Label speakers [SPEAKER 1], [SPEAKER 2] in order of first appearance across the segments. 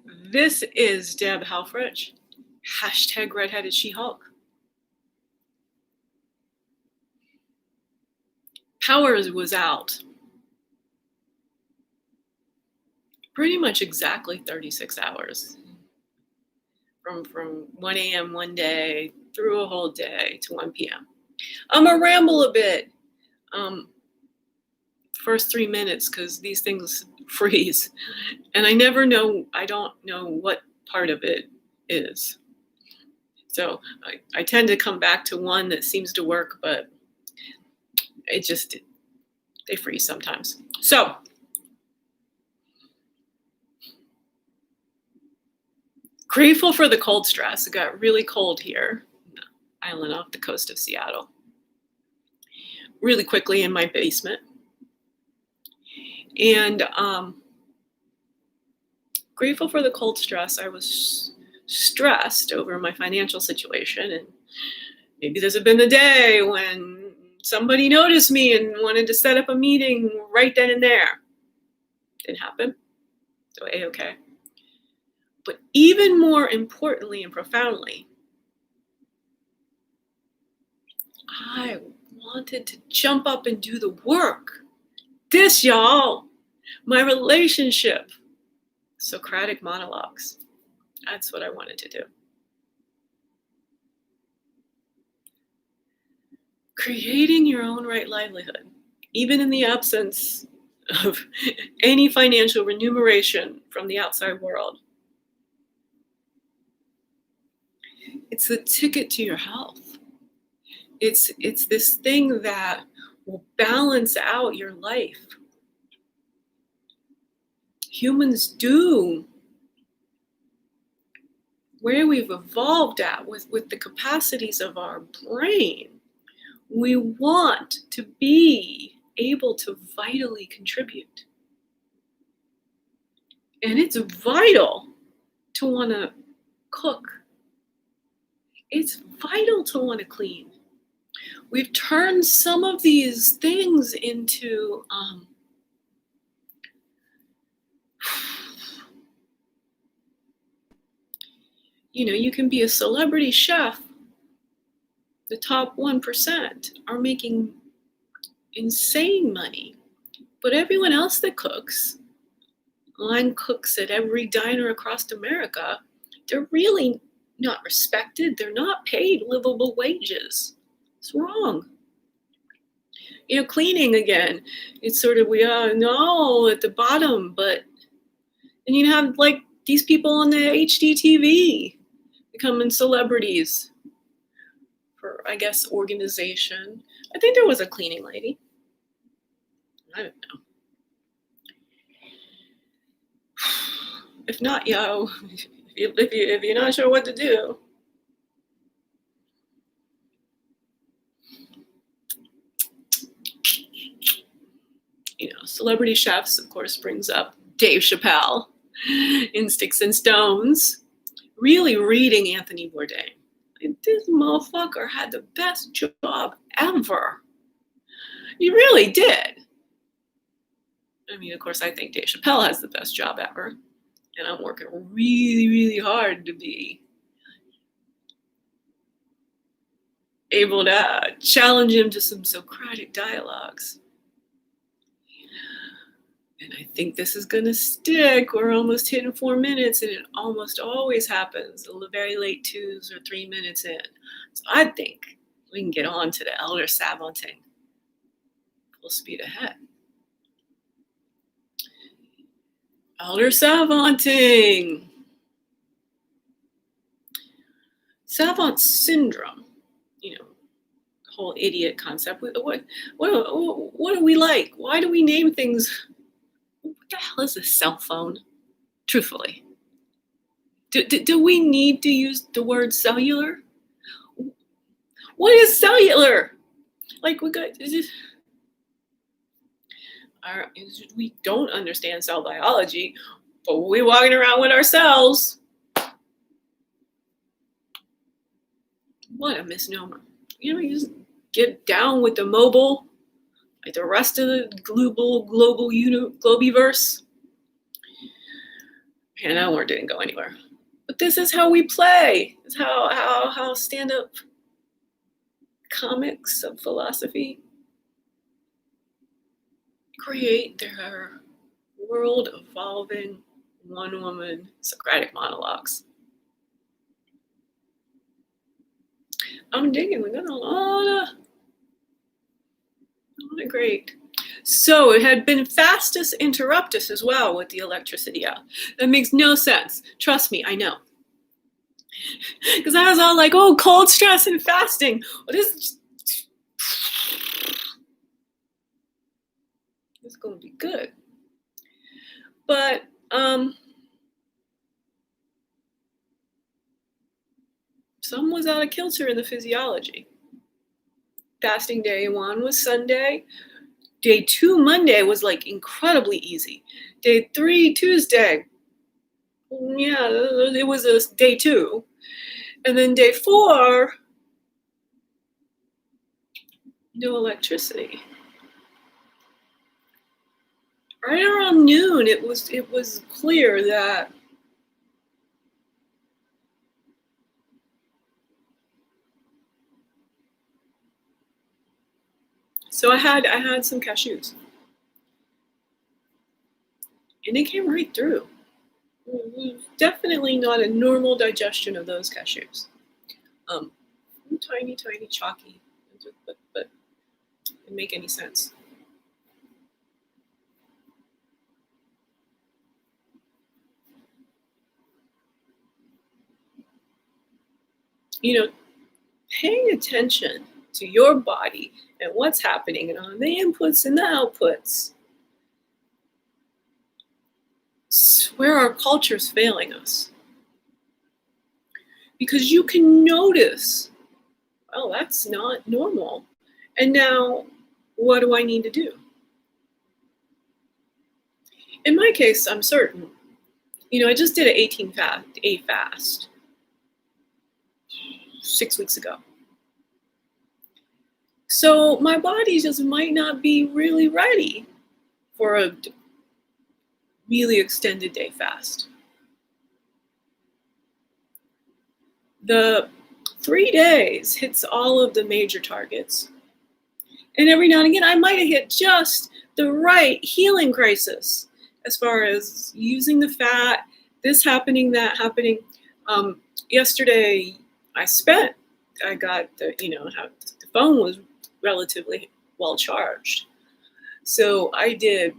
[SPEAKER 1] This is Deb Helfrich, hashtag redheaded She-Hulk. Power was out pretty much exactly 36 hours. From 1 a.m. one day through a whole day to 1 p.m. I'm gonna ramble a bit. First 3 minutes, because these things freeze. And I don't know what part of it is. So I tend to come back to one that seems to work, but they freeze sometimes. So grateful for the cold stress. It got really cold here, island off the coast of Seattle. Really quickly in my basement. And grateful for the cold stress. I was stressed over my financial situation, and maybe this had been the day when somebody noticed me and wanted to set up a meeting right then and there. Didn't happen. So A-okay. But even more importantly and profoundly, I wanted to jump up and do the work. This, y'all, my relationship. Socratic monologues. That's what I wanted to do. Creating your own right livelihood, even in the absence of any financial remuneration from the outside world. It's the ticket to your health. It's this thing that will balance out your life. Humans do, where we've evolved at with the capacities of our brain, we want to be able to vitally contribute. And it's vital to want to cook. It's vital to want to clean. We've turned some of these things into you can be a celebrity chef. The top 1% are making insane money. But everyone else that cooks, line cooks at every diner across America, they're really not respected. They're not paid livable wages. It's wrong. Cleaning again, it's sort of, we are no at the bottom, but and you have like these people on the HDTV becoming celebrities for, I guess, organization. I think there was a cleaning lady. I don't know. If not, if you're not sure what to do, celebrity chefs, of course, brings up Dave Chappelle in Sticks and Stones, really reading Anthony Bourdain. This motherfucker had the best job ever. He really did. I mean, of course, I think Dave Chappelle has the best job ever. And I'm working really, really hard to be able to challenge him to some Socratic dialogues. And I think this is going to stick. We're almost hitting 4 minutes, and it almost always happens the very late 2s or 3 minutes in. So I think we can get on to the Elder Savanting. Full speed ahead. Elder Savanting. Savant syndrome, the whole idiot concept. What do we like? Why do we name things? What the hell is a cell phone? Truthfully. Do we need to use the word cellular? What is cellular? Like we don't understand cell biology, but we're walking around with our cells. What a misnomer. You just get down with the mobile, like the rest of the global Globiverse. And that didn't go anywhere. But this is how we play. It's how stand-up comics of philosophy create their world evolving one-woman Socratic monologues. I'm digging. We got a lot of great. So it had been Fastus Interruptus as well with the electricity out. That makes no sense. Trust me, I know. Because I was all like, oh, cold stress and fasting. Well, this is going to be good. But some was out of kilter in the physiology. Fasting day 1 was Sunday. Day 2, Monday, was like incredibly easy. Day 3, Tuesday, yeah, it was a day 2. And then day 4, no electricity. Right around noon, it was clear that so I had some cashews, and it came right through. Definitely not a normal digestion of those cashews. Tiny, chalky, but didn't make any sense. Paying attention to your body and what's happening and on the inputs and the outputs. It's where our culture's failing us. Because you can notice, well, that's not normal. And now, what do I need to do? In my case, I'm certain. I just did an 18-day fast 6 weeks ago. So my body just might not be really ready for a really extended day fast. The 3 days hits all of the major targets. And every now and again, I might have hit just the right healing crisis as far as using the fat, this happening, that happening. Yesterday, I got the phone was relatively well charged. So I did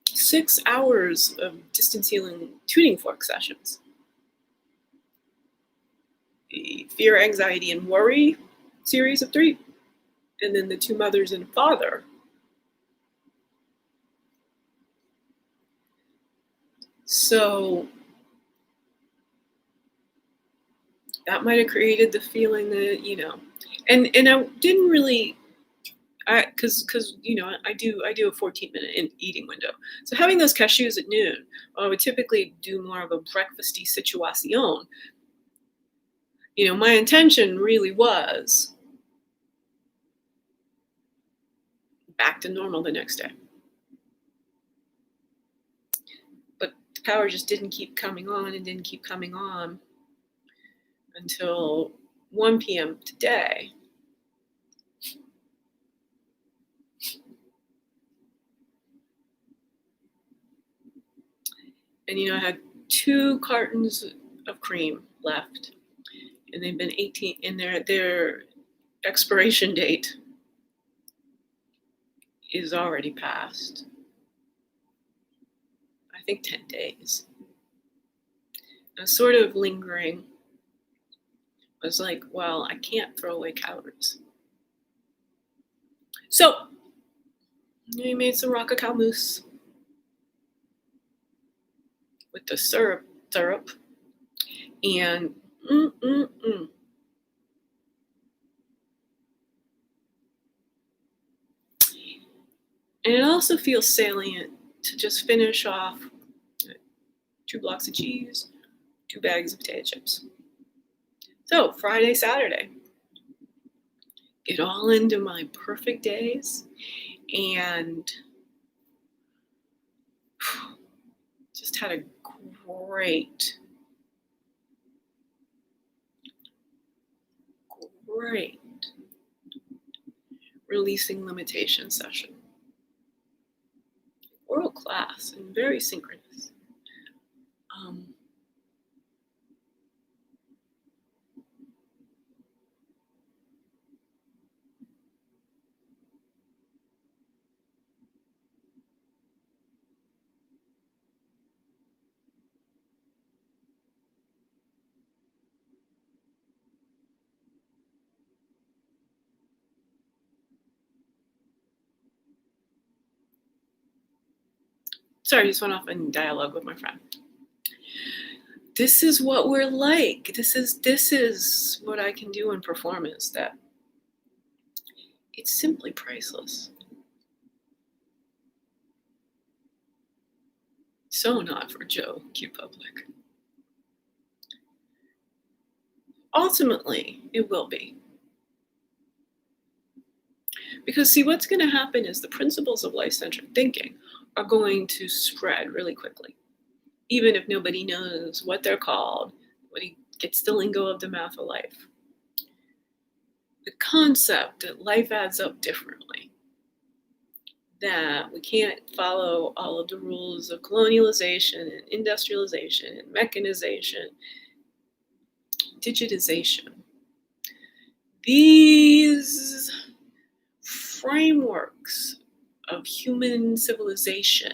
[SPEAKER 1] 6 hours of distance healing tuning fork sessions. The fear, anxiety, and worry series of 3. And then the 2 mothers and father. So that might have created the feeling that, and I didn't really, because I do a 14-minute eating window. So having those cashews at noon, I would typically do more of a breakfasty situation. My intention really was back to normal the next day. But the power just didn't keep coming on and didn't keep coming on until 1 p.m. today. And I had 2 cartons of cream left, and they've been 18, and their expiration date is already past. I think 10 days. I was sort of lingering. I was like, well, I can't throw away calories. So we made some Rock-A-Cow mousse with the syrup, and and it also feels salient to just finish off 2 blocks of cheese, 2 bags of potato chips. So Friday, Saturday, get all into my perfect days, and Just had a great releasing limitation session. World class and very synchronous. Sorry, I just went off in dialogue with my friend. This is what we're like. This is what I can do in performance, that it's simply priceless. So not for Joe Q Public. Ultimately, it will be. Because see, what's going to happen is the principles of life-centered thinking are going to spread really quickly. Even if nobody knows what they're called, nobody gets the lingo of the math of life. The concept that life adds up differently, that we can't follow all of the rules of colonialization and industrialization and mechanization, digitization. These frameworks of human civilization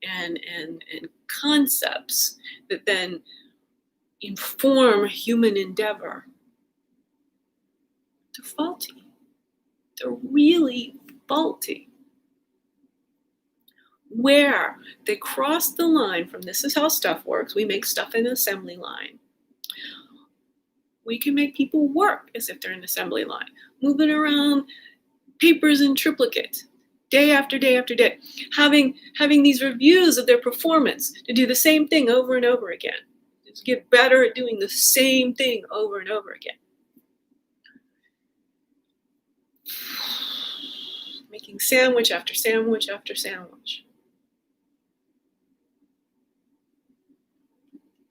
[SPEAKER 1] and concepts that then inform human endeavor, they're faulty. They're really faulty. Where they cross the line from this is how stuff works, we make stuff in an assembly line. We can make people work as if they're in an assembly line, moving around papers in triplicate, day after day after day, having these reviews of their performance to do the same thing over and over again, just get better at doing the same thing over and over again. Making sandwich after sandwich after sandwich.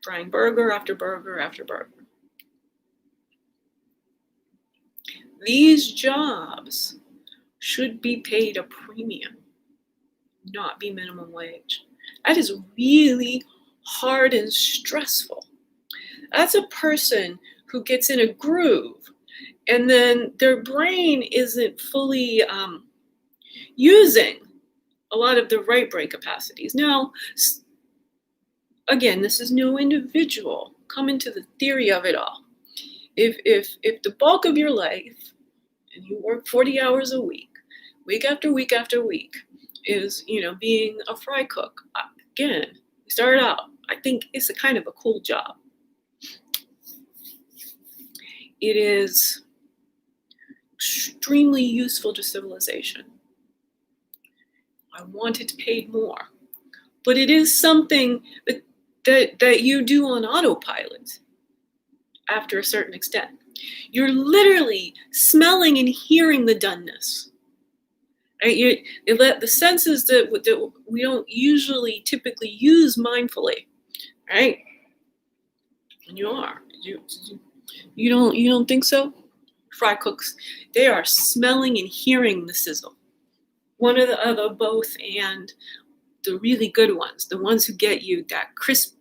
[SPEAKER 1] Frying burger after burger after burger. These jobs should be paid a premium, not be minimum wage. That is really hard and stressful. That's a person who gets in a groove and then their brain isn't fully using a lot of the right brain capacities. Now, again, this is no individual. Come into the theory of it all. If the bulk of your life, and you work 40 hours a week after week after week, is being a fry cook. Again, we started out, I think it's a kind of a cool job. It is extremely useful to civilization. I want it paid more, but it is something that you do on autopilot after a certain extent. You're literally smelling and hearing the doneness. Right? You let the senses that we don't usually typically use mindfully, right? And you are. You don't think so? Fry cooks, they are smelling and hearing the sizzle. One or the other, both, and the really good ones, the ones who get you that crisp,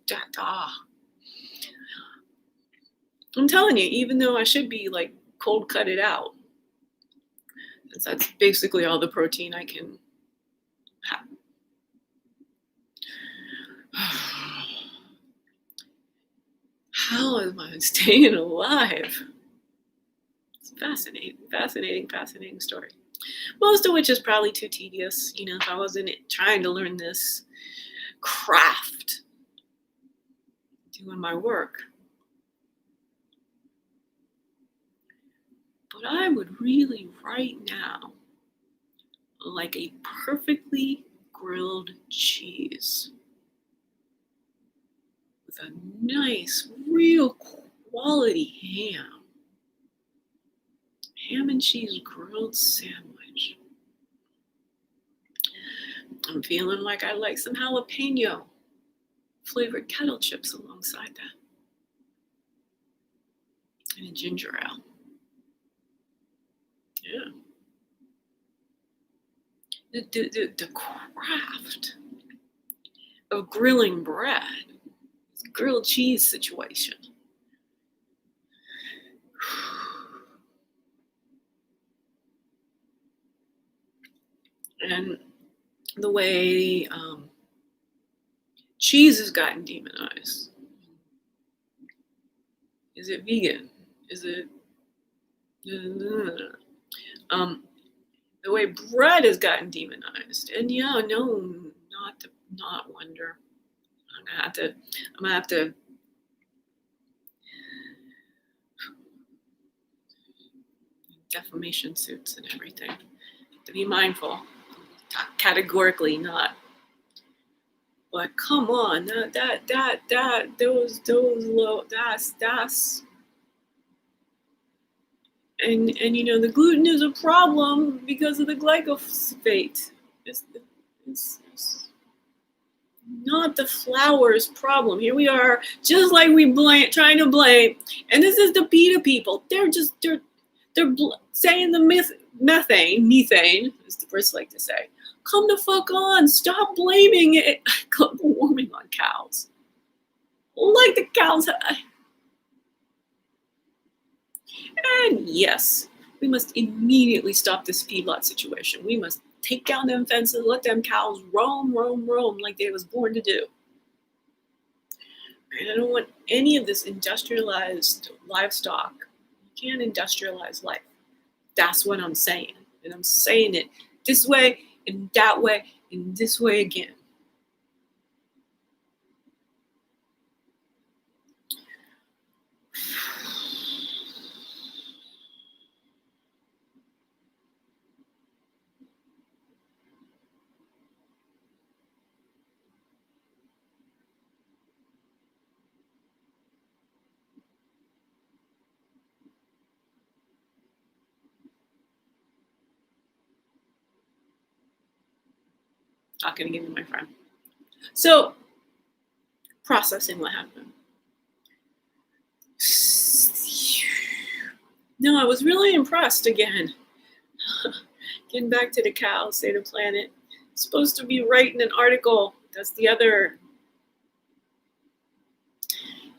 [SPEAKER 1] I'm telling you, even though I should be like cold cut it out, that's basically all the protein I can have. How am I staying alive? It's fascinating story. Most of which is probably too tedious, if I wasn't trying to learn this craft, doing my work. But I would really right now like a perfectly grilled cheese with a nice, real quality ham and cheese grilled sandwich. I'm feeling like I like some jalapeno. flavored kettle chips alongside that. And a ginger ale. Yeah. The craft of grilling bread. It's a grilled cheese situation. And the way cheese has gotten demonized. Is it vegan? Is it the way bread has gotten demonized? And yeah, no, not wonder. I'm gonna have to defamation suits and everything. To be mindful. Categorically not. But come on, those low, that's and you know the gluten is a problem because of the glyphosate. It's not the flour's problem. Here we are, just like we trying to blame, and this is the PETA people. They're saying the methane, as the Brits like to say. Come the fuck on! Stop blaming it global warming on cows. Like the cows. And yes, we must immediately stop this feedlot situation. We must take down them fences, let them cows roam like they was born to do. And I don't want any of this industrialized livestock. You can't industrialize life. That's what I'm saying. And I'm saying it this way and that way and this way again. Talking again to my friend. So, processing what happened. No, I was really impressed again. Getting back to the cow, State of Planet. Supposed to be writing an article. That's the other.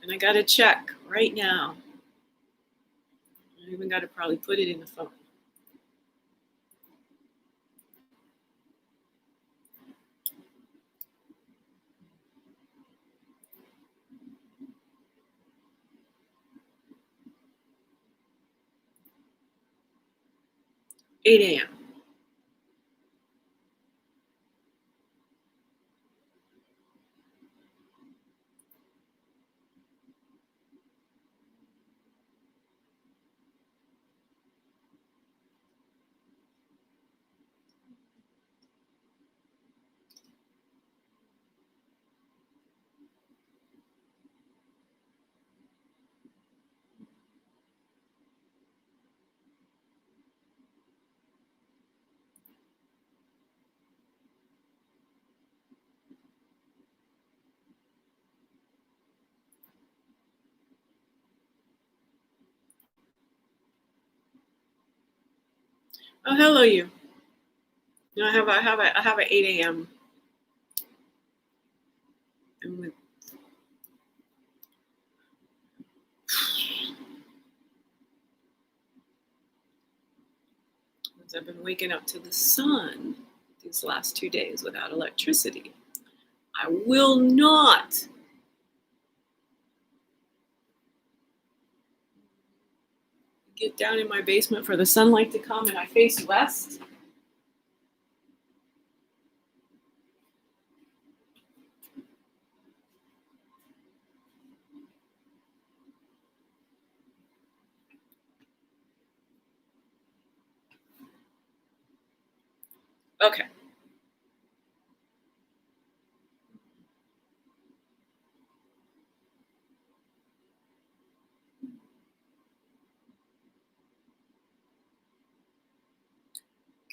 [SPEAKER 1] And I got to check right now. I even got to probably put it in the phone. $8 a.m. Oh, hello, you. No, I have a 8 a.m. I've been waking up to the sun these last 2 days without electricity. I will not get down in my basement for the sunlight to come and I face west. Okay.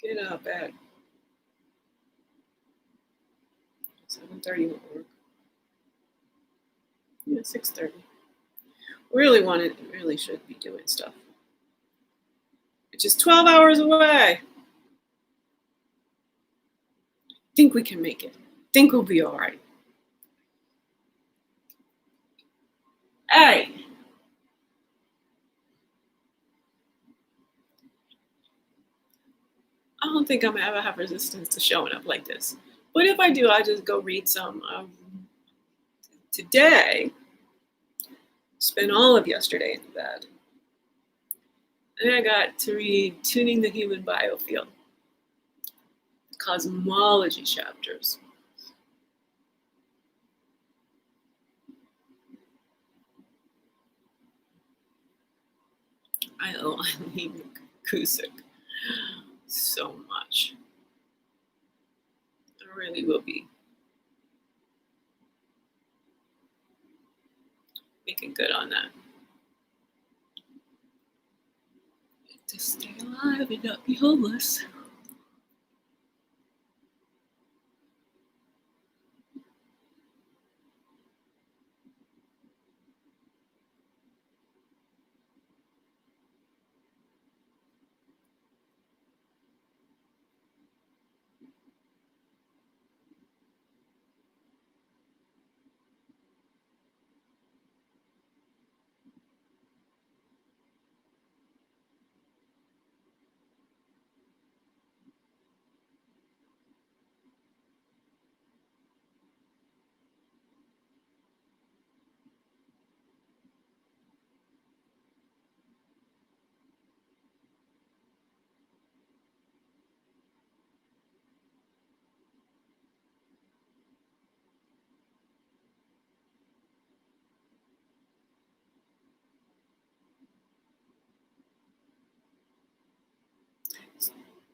[SPEAKER 1] Get up at 7:30 won't work. 6:30. Really should be doing stuff. Which is 12 hours away. Think we can make it. Think we'll be all right. Hey. I don't think I'm gonna ever have resistance to showing up like this. But if I do, I just go read some. Today, spent all of yesterday in bed. And I got to read Tuning the Human Biofield, cosmology chapters. I owe Eileen Cusick so much. I really will be making good on that. To stay alive and not be homeless.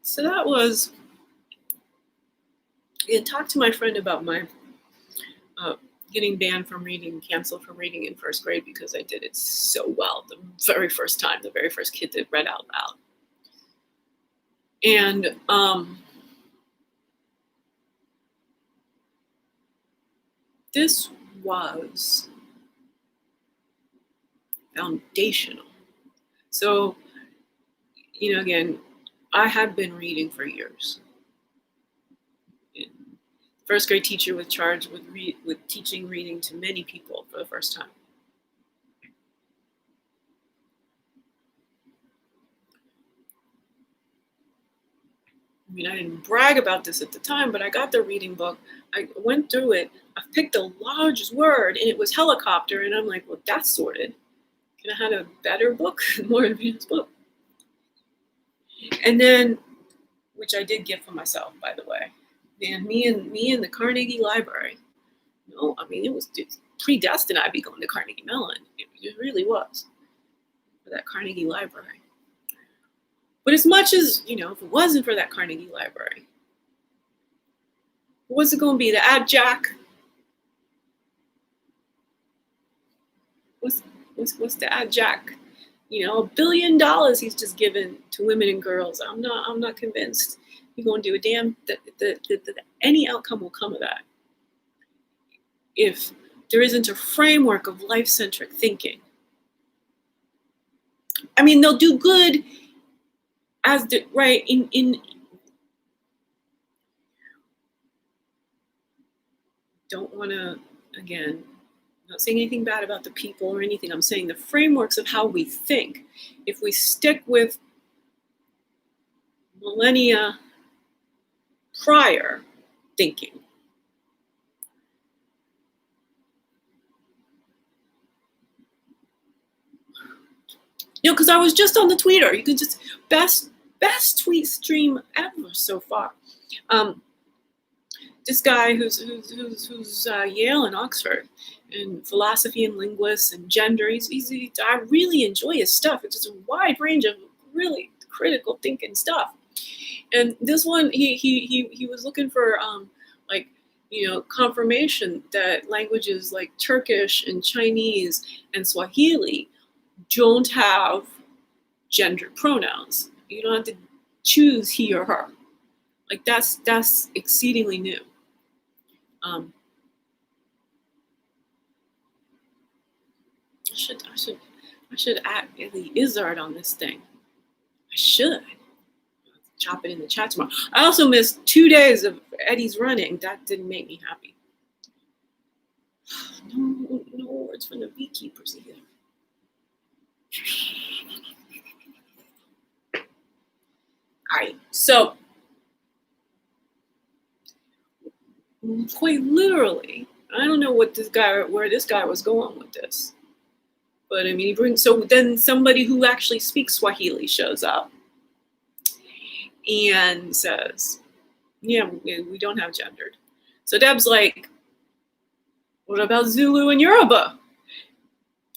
[SPEAKER 1] So that was, I talked to my friend about my getting banned from reading, canceled from reading in first grade because I did it so well the very first time, the very first kid that read out loud. And this was foundational. So, again, I had been reading for years. First grade teacher was charged with teaching reading to many people for the first time. I mean, I didn't brag about this at the time, but I got the reading book. I went through it. I picked the largest word, and it was helicopter. And I'm like, well, that's sorted. Can I have a better book, more advanced book? And then, which I did get for myself, by the way. And me and the Carnegie Library. No, I mean, it was predestined I'd be going to Carnegie Mellon. It really was, for that Carnegie Library. But as much as, if it wasn't for that Carnegie Library, what's it going to be? The Ad Jack? What's the Ad Jack? $1 billion he's just given to women and girls. I'm not convinced you're going to do a damn that any outcome will come of that if there isn't a framework of life-centric thinking. I mean, they'll do good as the right in don't want to, again, I'm not saying anything bad about the people or anything. I'm saying the frameworks of how we think. If we stick with millennia prior thinking, because I was just on the Twitter. You can just best tweet stream ever so far. This guy who's Yale and Oxford, and philosophy and linguists and gender. I really enjoy his stuff. It's just a wide range of really critical thinking stuff. And this one, he was looking for confirmation that languages like Turkish and Chinese and Swahili don't have gendered pronouns. You don't have to choose he or her. Like that's exceedingly new. I should act the Izzard on this thing. I should. Chop it in the chat tomorrow. I also missed 2 days of Eddie's running. That didn't make me happy. No words from the beekeepers either. All right, so quite literally, I don't know where this guy was going with this, but I mean, so then somebody who actually speaks Swahili shows up and says, yeah, we don't have gendered. So Deb's like, what about Zulu and Yoruba?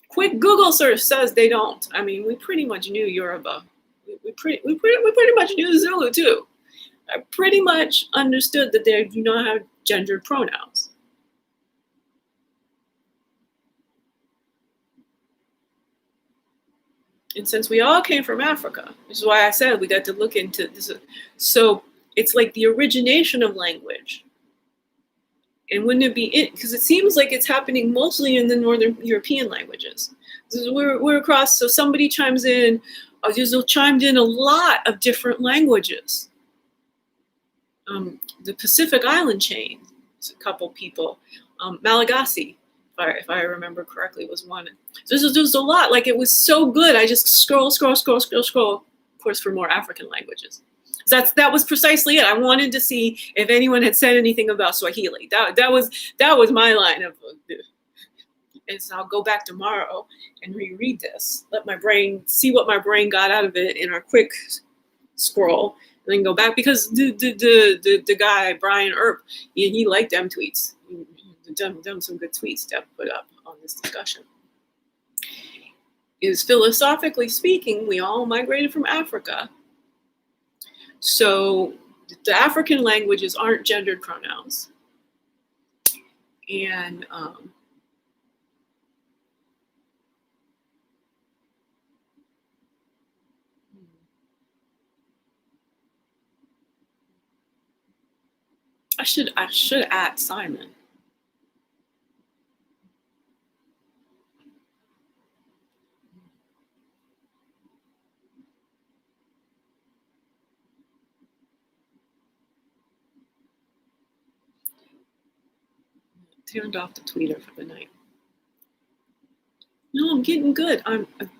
[SPEAKER 1] Quick Google search says they don't. I mean, we pretty much knew Yoruba. We pretty much knew Zulu too. I pretty much understood that they do not have gendered pronouns. And since we all came from Africa, which is why I said we got to look into this. So it's like the origination of language. And wouldn't it be it? Because it seems like it's happening mostly in the Northern European languages. So we're across, so somebody chimes in, just chimed in a lot of different languages. The Pacific Island chain, a couple people. Malagasy, if I remember correctly, was one. So there's a lot. Like, it was so good. I just scroll, of course, for more African languages. That was precisely it. I wanted to see if anyone had said anything about Swahili. That was my line of. And so I'll go back tomorrow and reread this. Let my brain see what my brain got out of it in our quick scroll, and then go back, because the guy Brian Earp, he liked them tweets. He done some good tweets to put up on this discussion. Is philosophically speaking, we all migrated from Africa. So the African languages aren't gendered pronouns. And I should add Simon. Turned off the tweeter for the night. No, I'm getting good.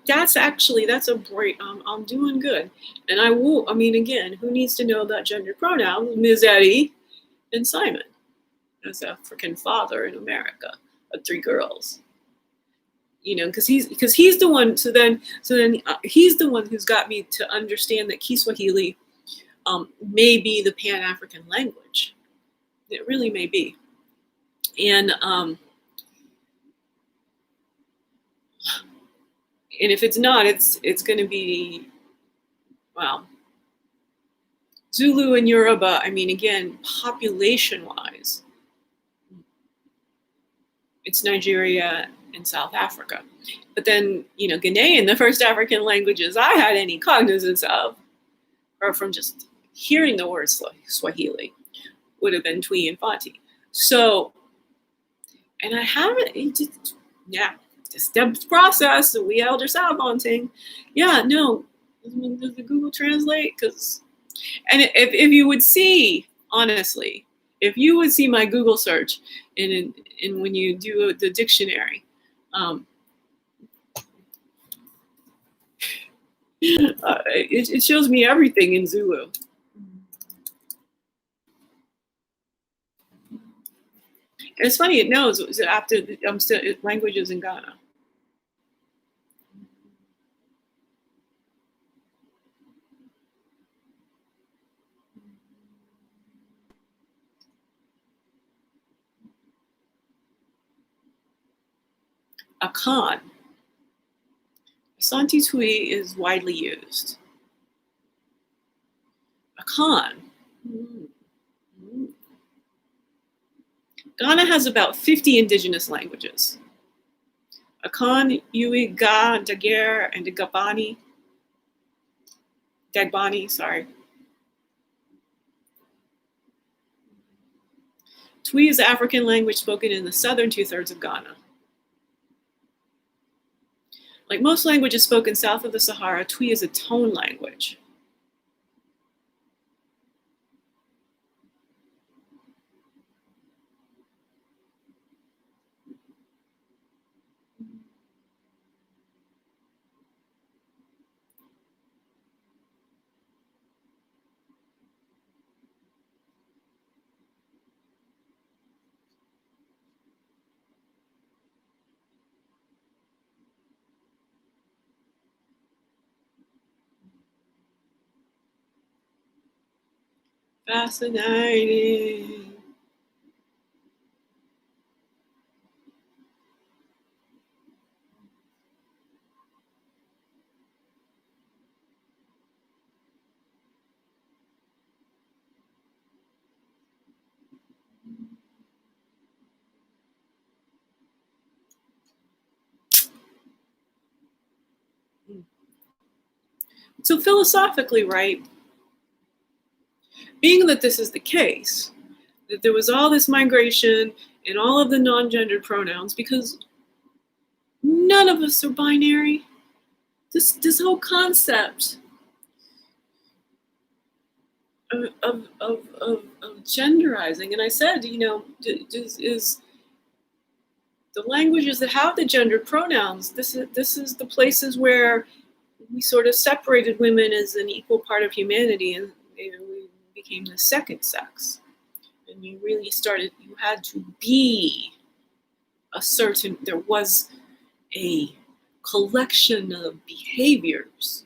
[SPEAKER 1] That's a break. I'm doing good. And I mean, again, who needs to know about gender pronouns? Ms. Eddie and Simon, as a freaking father in America of 3 girls. Because he's the one. So then he's the one who's got me to understand that Kiswahili may be the Pan-African language. It really may be. And if it's not, it's going to be, well, Zulu and Yoruba. I mean, again, population-wise, it's Nigeria and South Africa. But then, Ghanaian, the first African languages I had any cognizance of, or from just hearing the word Swahili, would have been Twi and Fati. So, and I haven't, this Deb's process, the We Elder Sabonting. Yeah, no, does the Google Translate? And if you would see, honestly, if you would see my Google search, and when you do the dictionary, it shows me everything in Zulu. And it's funny, it knows after languages in Ghana. Akan. Asante Twi is widely used. Akan. Ghana has about 50 indigenous languages. Akan, Yui, Ga, Daguerre, and Dagbani, sorry. Twi is the African language spoken in the southern 2/3 of Ghana. Like most languages spoken south of the Sahara, Twi is a tone language. Fascinating. So philosophically, right, being that this is the case, that there was all this migration and all of the non-gendered pronouns, because none of us are binary. This whole concept of genderizing, and I said, is the languages that have the gendered pronouns. This is the places where we sort of separated women as an equal part of humanity, and we became the second sex. And you really started. You had to be a certain. There was a collection of behaviors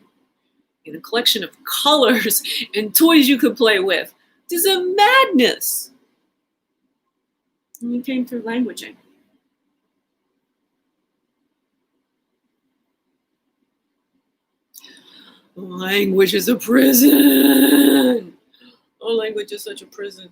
[SPEAKER 1] and a collection of colors and toys you could play with. This is a madness. And you came through languaging. Language is a prison. Oh, language is such a prison.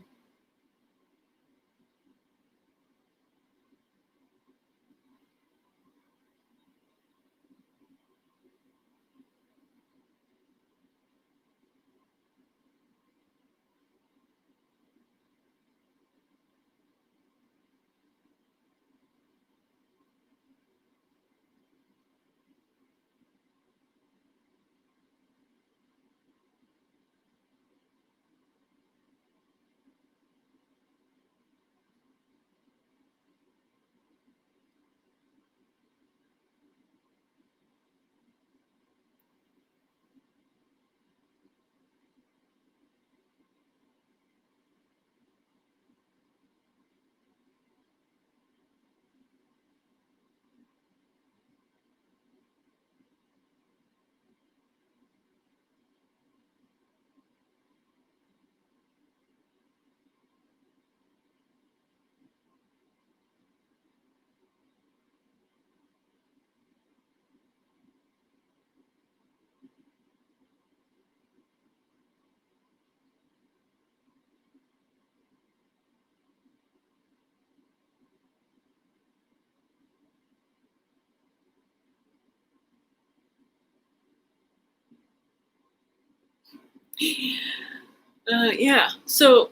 [SPEAKER 1] Yeah. So,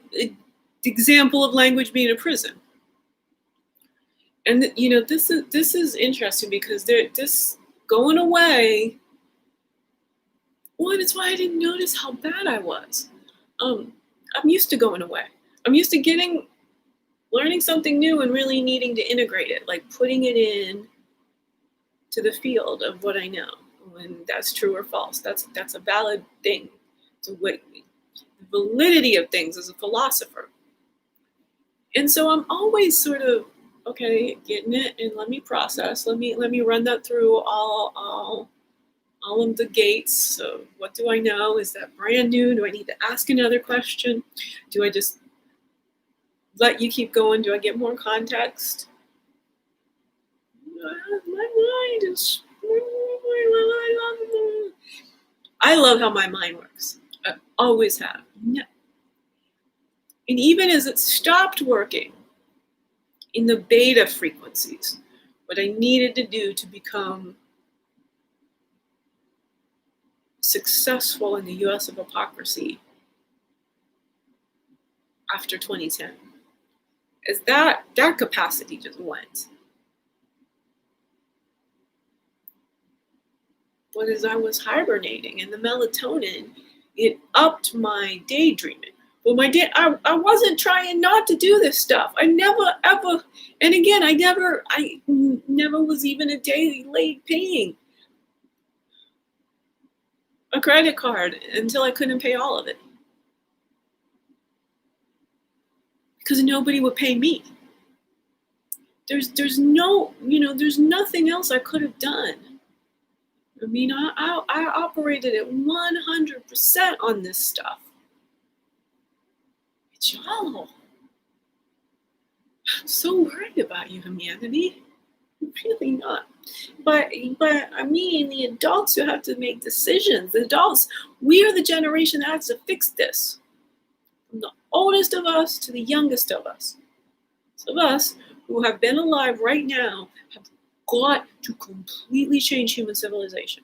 [SPEAKER 1] example of language being a prison, and this is interesting because this going away. Well, that's why I didn't notice how bad I was. Um, I'm used to going away. I'm used to learning something new and really needing to integrate it, like putting it in to the field of what I know, when that's true or false. That's a valid thing. To what the validity of things as a philosopher. And so I'm always sort of, okay, getting it, and let me process. Let me run that through all of the gates. So what do I know? Is that brand new? Do I need to ask another question? Do I just let you keep going? Do I get more context? My mind is. I love how my mind works. I always have. And even as it stopped working in the beta frequencies, what I needed to do to become successful in the US of hypocrisy after 2010, is that capacity just went. But as I was hibernating and the melatonin, it upped my daydreaming. But I wasn't trying not to do this stuff. I never ever, and again, I never was even a day late paying a credit card until I couldn't pay all of it. Because nobody would pay me. There's no, there's nothing else I could have done. I mean, I operated at 100% on this stuff. It's y'all. I'm so worried about you, humanity. I'm really not. But I mean, the adults who have to make decisions, the adults, we are the generation that has to fix this. From the oldest of us to the youngest of us. Some of us who have been alive right now have got to completely change human civilization.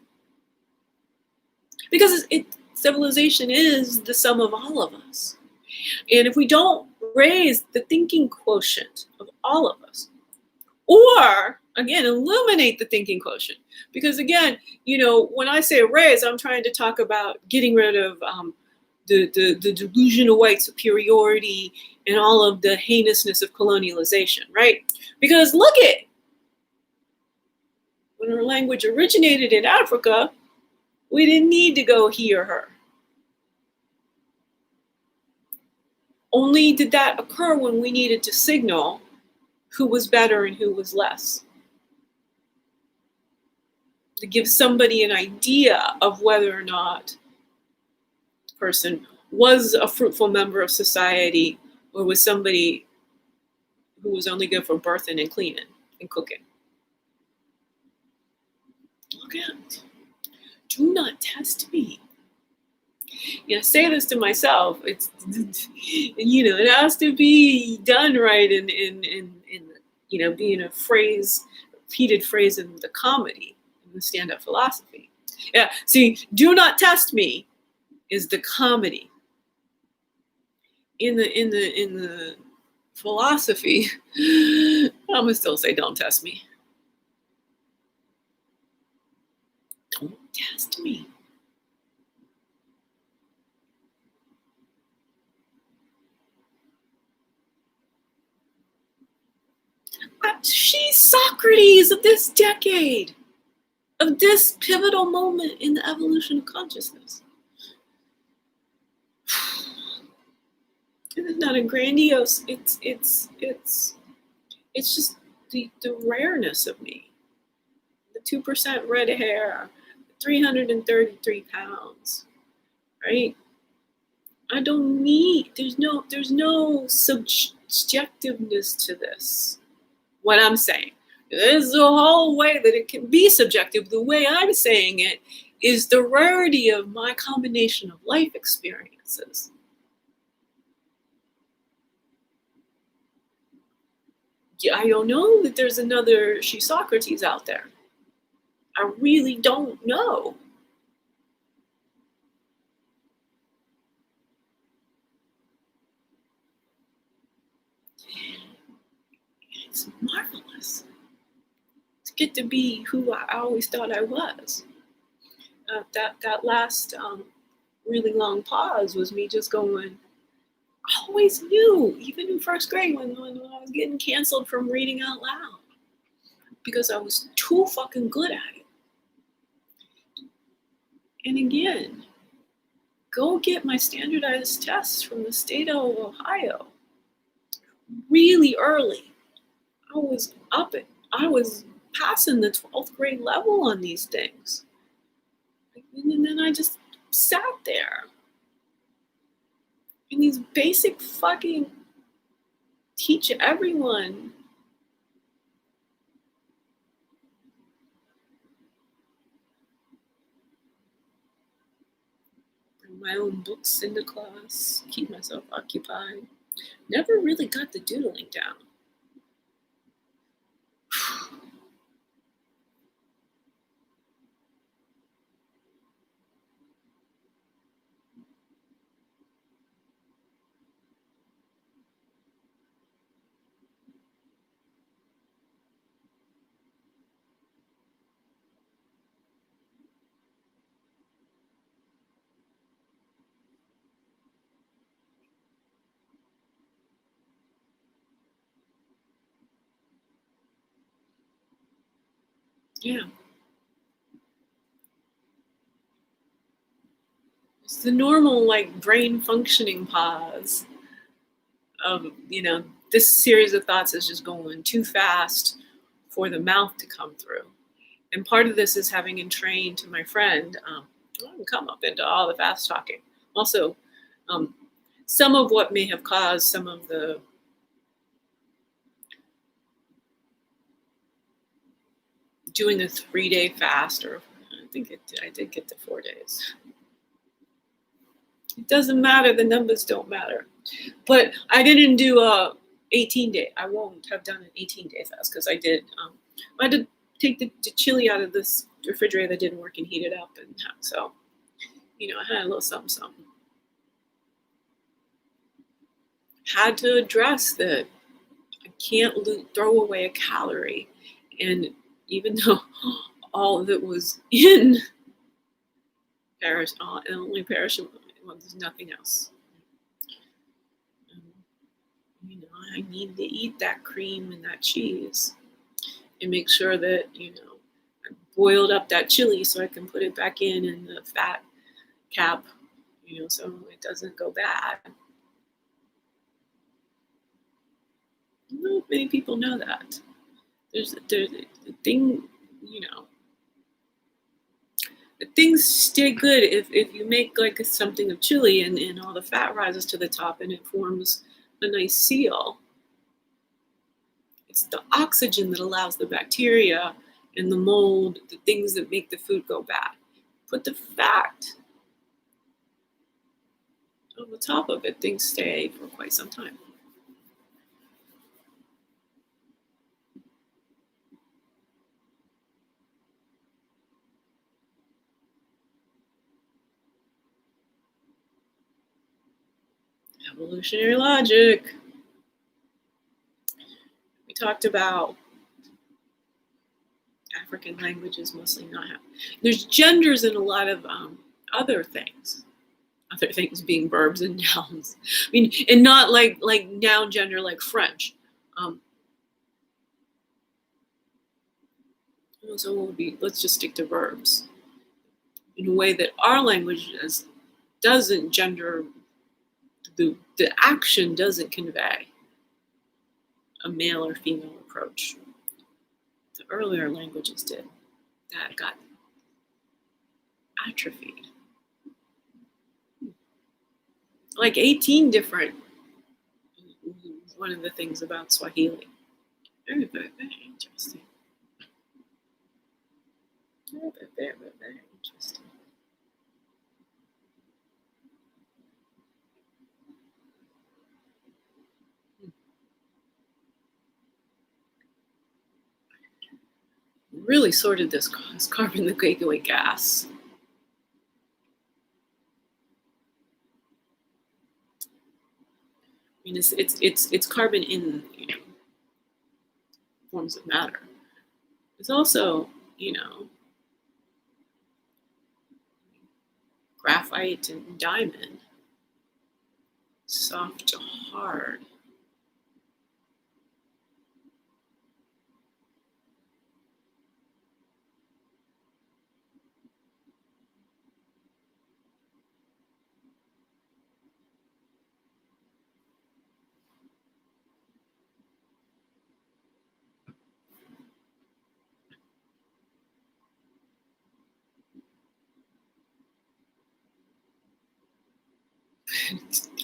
[SPEAKER 1] Because civilization is the sum of all of us. And if we don't raise the thinking quotient of all of us, or again, illuminate the thinking quotient, because again, when I say raise, I'm trying to talk about getting rid of the delusion of white superiority and all of the heinousness of colonialization, right? Because look at, when our language originated in Africa, we didn't need to go he or her. Only did that occur when we needed to signal who was better and who was less. To give somebody an idea of whether or not the person was a fruitful member of society or was somebody who was only good for birthing and cleaning and cooking. Look at, do not test me. I say this to myself. It's it has to be done right in being a phrase, repeated phrase in the comedy, in the stand-up philosophy. Yeah. See, do not test me is the comedy. In the philosophy, I'm gonna still say don't test me. Don't test me. She's Socrates of this decade, of this pivotal moment in the evolution of consciousness. It's not a grandiose, it's just the rareness of me. The 2% red hair, 333 pounds, right? I don't need, there's no subjectiveness to this. What I'm saying. There's a whole way that it can be subjective. The way I'm saying it is the rarity of my combination of life experiences. Yeah, I don't know that there's another She Socrates out there. I really don't know. It's marvelous to get to be who I always thought I was. That last really long pause was me just going, I always knew, even in first grade when I was getting canceled from reading out loud, because I was too fucking good at it. And again, go get my standardized tests from the state of Ohio. Really early. I was passing the 12th grade level on these things. And then I just sat there. And these basic fucking teach everyone. Bring my own books into class, keep myself occupied. Never really got the doodling down. Yeah. It's the normal, like, brain functioning pause of, this series of thoughts is just going too fast for the mouth to come through. And part of this is having entrained to my friend, I can come up into all the fast talking. Also, um, some of what may have caused some of the doing a 3-day fast, or I did get to 4 days. It doesn't matter. The numbers don't matter. But I didn't do a 18-day. I won't have done an 18-day fast because I had to take the chili out of this refrigerator that didn't work and heat it up. And so, I had a little something, something. Had to address that I can't throw away a calorie. And even though all of it was in only perishable, well, there's nothing else. I need to eat that cream and that cheese and make sure that, I boiled up that chili so I can put it back in the fat cap, so it doesn't go bad. I don't know if many people know that. There's the thing, things stay good if you make like something of chili and all the fat rises to the top and it forms a nice seal. It's the oxygen that allows the bacteria and the mold, the things that make the food go bad. Put the fat on the top of it, things stay for quite some time. Evolutionary logic. We talked about African languages mostly not have. There's genders in a lot of other things. Other things being verbs and nouns. I mean, and not like noun gender like French. So let's just stick to verbs in a way that our language doesn't gender. The action doesn't convey a male or female approach. The earlier languages did. That got atrophied. Like 18 different, one of the things about Swahili. Very, very, very interesting. Very, very, very, very interesting. Really sorted this carbon the gateway gas. I mean, it's carbon in forms of matter. It's also graphite and diamond, soft to hard.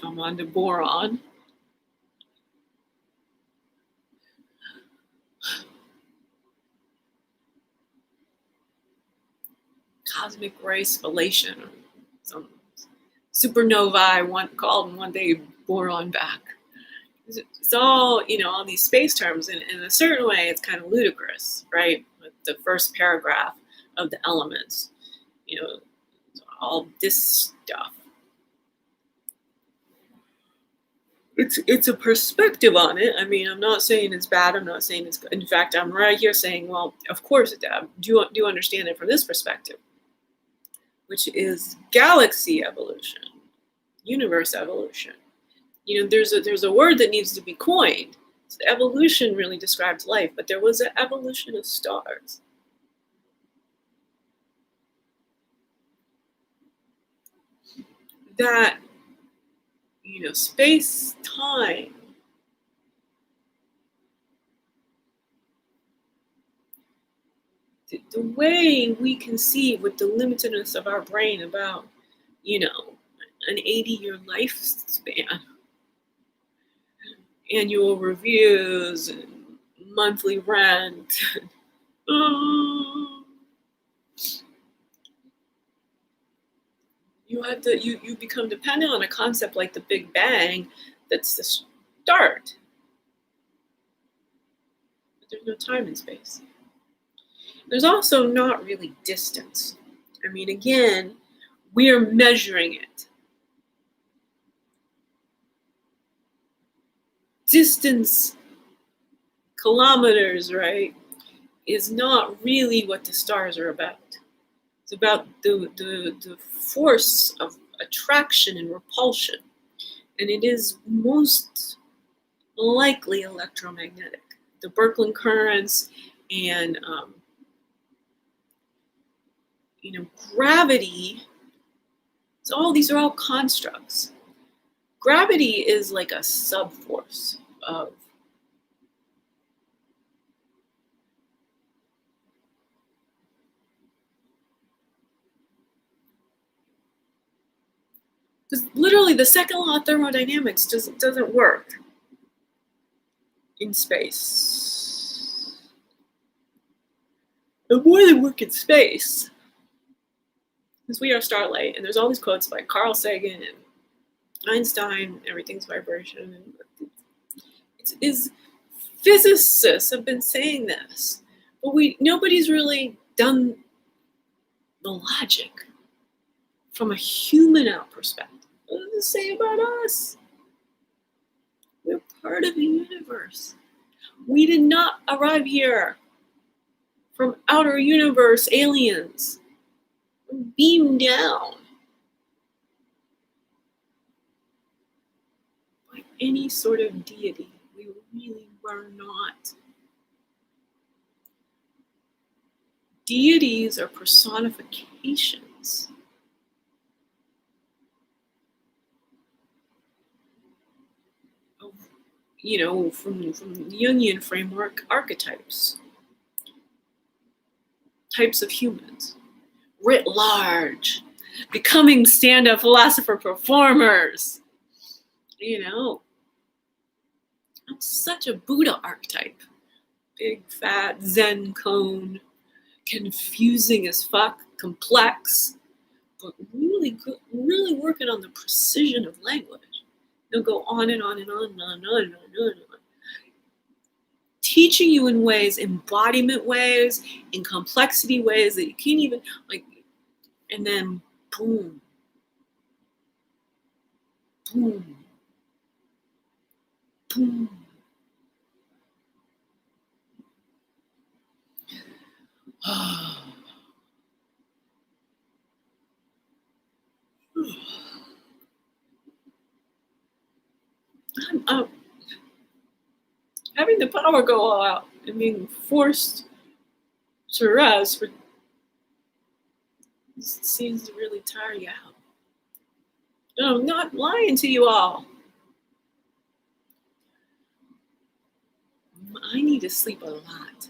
[SPEAKER 1] I'm on to boron. Cosmic ray spallation, or some supernovae called one day boron back. It's all, all these space terms, and in a certain way, it's kind of ludicrous, right? With the first paragraph of the elements, all this stuff. It's a perspective on it. I mean, I'm not saying it's bad. I'm not saying it's good. In fact, I'm right here saying, well, of course, do you understand it from this perspective, which is galaxy evolution, universe evolution. There's a word that needs to be coined. So evolution really describes life, but there was an evolution of stars. that, space, time, the way we conceive with the limitedness of our brain about, an 80-year lifespan, annual reviews, and monthly rent. You become dependent on a concept like the Big Bang that's the start. But there's no time and space. There's also not really distance. I mean, again, we're measuring it. Distance, kilometers, right, is not really what the stars are about. It's about the force of attraction and repulsion. And it is most likely electromagnetic. The Birkeland currents and, gravity. So these are all constructs. Gravity is like a subforce of because literally the second law of thermodynamics doesn't work in space. It more than work in space. Because we are starlight, and there's all these quotes by Carl Sagan and Einstein, everything's vibration. And physicists have been saying this, but nobody's really done the logic from a human out perspective. What does it say about us? We're part of the universe. We did not arrive here from outer universe aliens. We're beamed down by any sort of deity. We really were not. Deities are personifications of, from the Jungian framework, archetypes, types of humans, writ large, becoming stand-up philosopher performers. I'm such a Buddha archetype. Big, fat, Zen cone, confusing as fuck, complex, but really good, really working on the precision of language. They'll go on and on and on and on and on and on and on. Teaching you in ways, embodiment ways, in complexity ways that you can't even, and then boom, boom, boom. I'm having the power go all out and being forced to rest seems to really tire you out. No, I'm not lying to you all. I need to sleep a lot.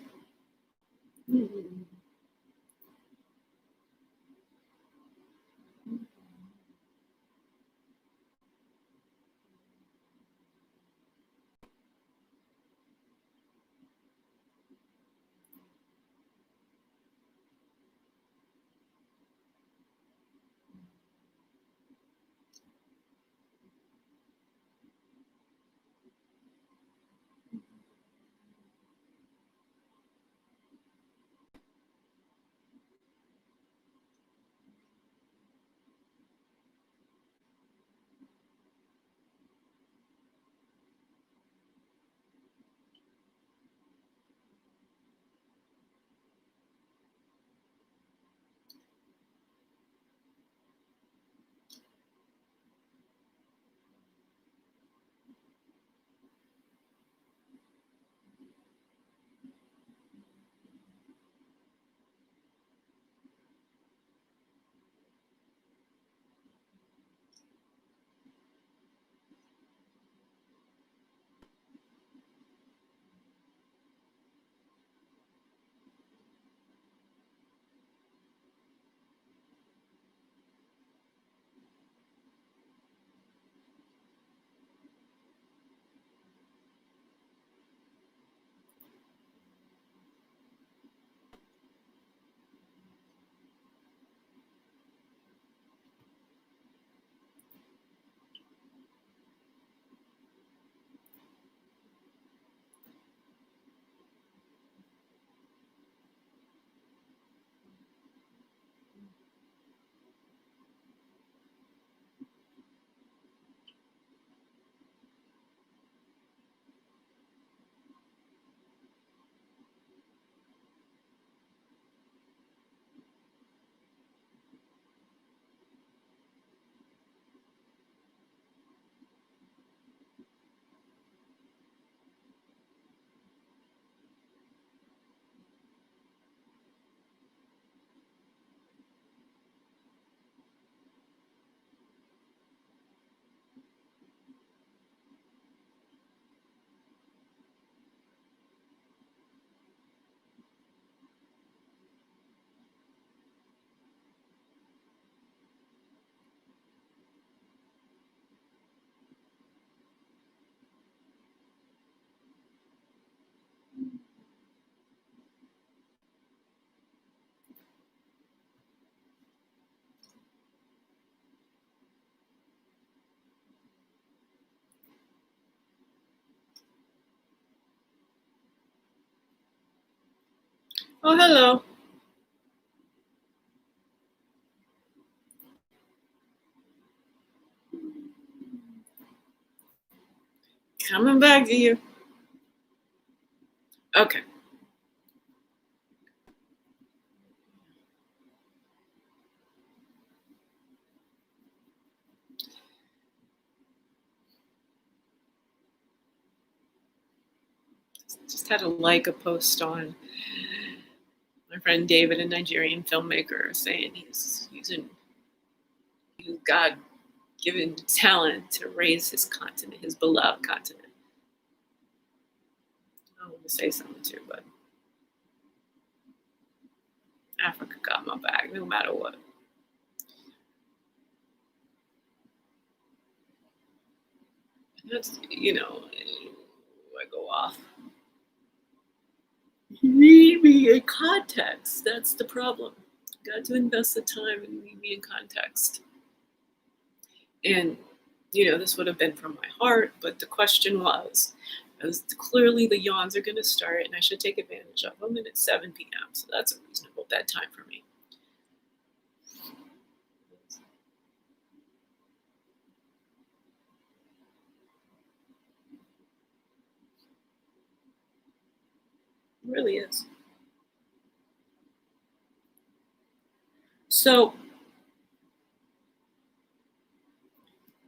[SPEAKER 1] Oh, hello. Coming back to you. Okay. Just had to like a post on my friend David, a Nigerian filmmaker, saying he's using God given talent to raise his continent, his beloved continent. I want to say something too, but Africa got my back no matter what. And that's, I go off. You need me in context. That's the problem. You got to invest the time and need me in context. And, this would have been from my heart, but the question was, as clearly the yawns are going to start, and I should take advantage of them, and it's 7 p.m., so that's a reasonable bedtime for me. It really is. So,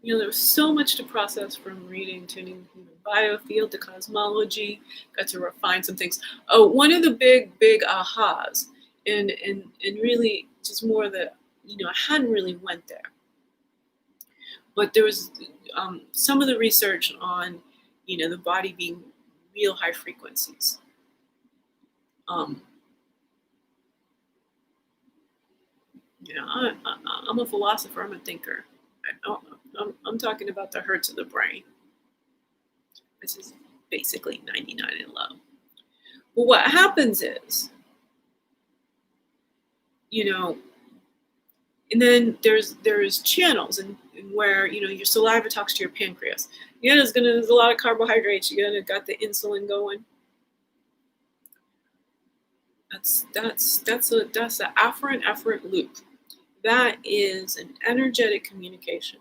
[SPEAKER 1] there was so much to process from reading to human biofield to cosmology, got to refine some things. Oh, one of the big ahas, and really just more that, I hadn't really went there. But there was some of the research on, the body being real high frequencies. Um, I'm a philosopher. I'm a thinker. I'm talking about the hertz of the brain, which is basically 99 and low. But what happens is, and then there's channels and where your saliva talks to your pancreas. There's a lot of carbohydrates. Got the insulin going. That's an afferent loop. That is an energetic communication.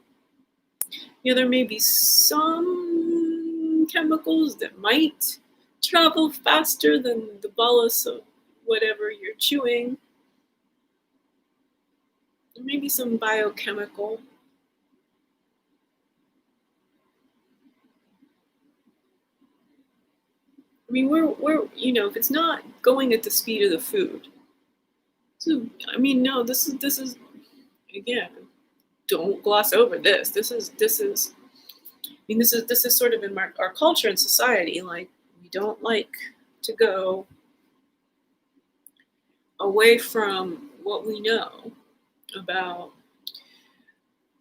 [SPEAKER 1] There may be some chemicals that might travel faster than the bolus of whatever you're chewing. There may be some biochemical. I mean, we're if it's not going at the speed of the food. So, no, this is again, don't gloss over this. This is this is sort of in our culture and society. Like, we don't like to go away from what we know about.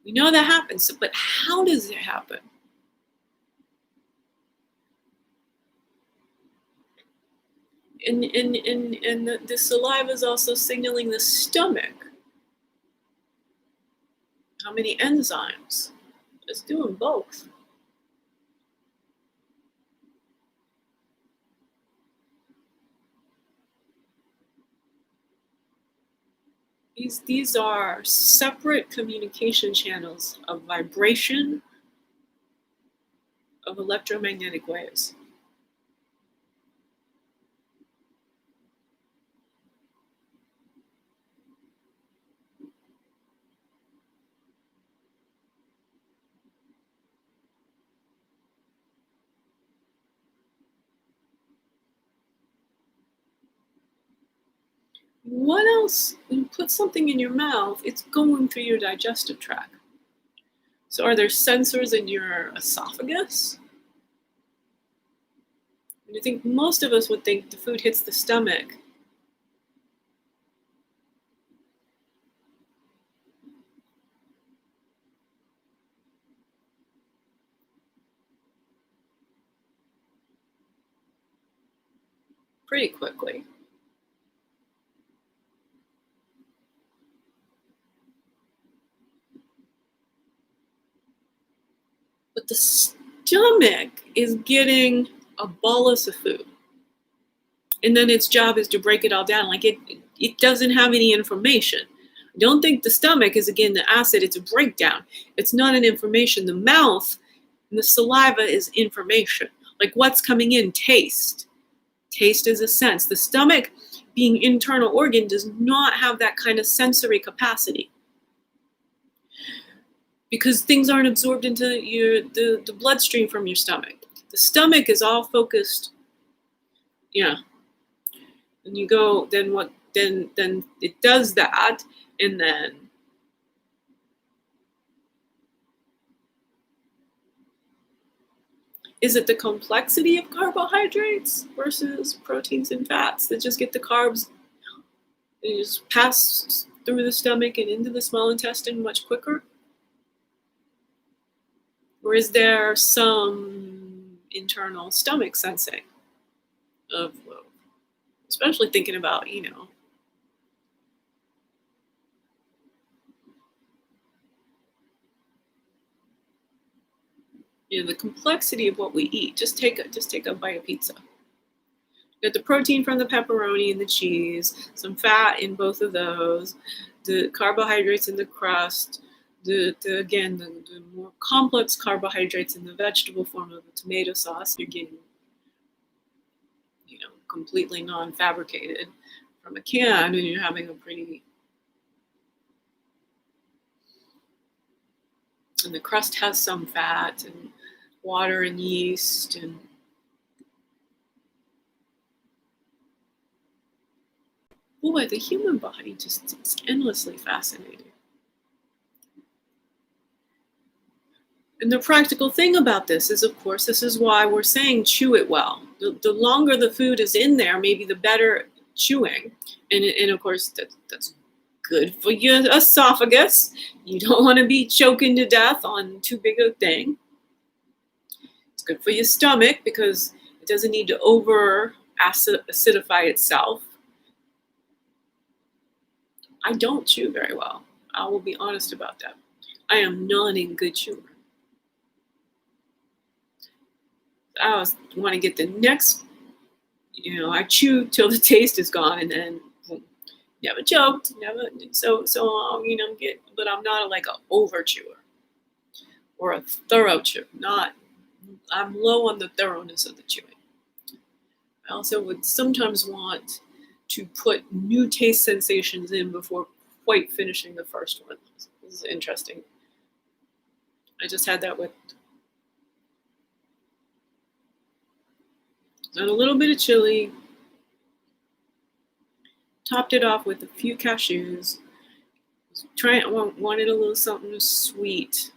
[SPEAKER 1] We know that happens, but how does it happen? And the saliva is also signaling the stomach. How many enzymes? It's doing both. These are separate communication channels of vibration of electromagnetic waves. What else? When you put something in your mouth, it's going through your digestive tract. So are there sensors in your esophagus? And I think most of us would think the food hits the stomach. Pretty quickly. But the stomach is getting a bolus of food. And then its job is to break it all down. Like it doesn't have any information. Don't think the stomach is, again, the acid. It's a breakdown. It's not an information. The mouth and the saliva is information. Like what's coming in, taste. Taste is a sense. The stomach, being internal organ, does not have that kind of sensory capacity, because things aren't absorbed into the bloodstream from your stomach. The stomach is all focused. Yeah. And you go, then what? Then it does that, and then is it the complexity of carbohydrates versus proteins and fats that just get the carbs and just pass through the stomach and into the small intestine much quicker? Or is there some internal stomach sensing of, especially thinking about, the complexity of what we eat. Just take a bite of pizza. Get the protein from the pepperoni and the cheese, some fat in both of those, the carbohydrates in the crust, the more complex carbohydrates in the vegetable form of the tomato sauce. You're getting, completely non-fabricated from a can, and you're having a pretty. And the crust has some fat and water and yeast and boy, the human body just is endlessly fascinating. And the practical thing about this is, of course, this is why we're saying chew it well. The longer the food is in there, maybe the better chewing. And of course, that's good for your esophagus. You don't want to be choking to death on too big a thing. It's good for your stomach because it doesn't need to over acidify itself. I don't chew very well. I will be honest about that. I am not a good chewer. I want to get the next, I chew till the taste is gone, and then never choked, never. So but I'm not like an over chewer or a thorough chewer. I'm low on the thoroughness of the chewing. I also would sometimes want to put new taste sensations in before quite finishing the first one. This is interesting. I just had that with a little bit of chili, topped it off with a few cashews, wanted a little something sweet,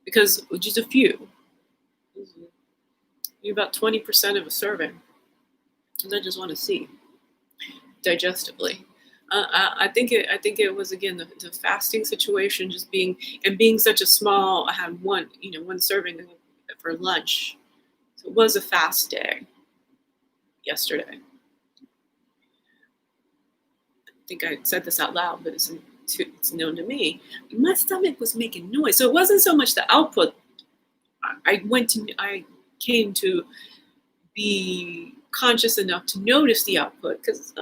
[SPEAKER 1] because just a few, about 20% of a serving, because I just want to see digestively. I think it was, again, the fasting situation, just being such a small. I had one serving for lunch. So it was a fast day yesterday. I think I said this out loud, but it's known to me. My stomach was making noise, so it wasn't so much the output. I came to be conscious enough to notice the output, because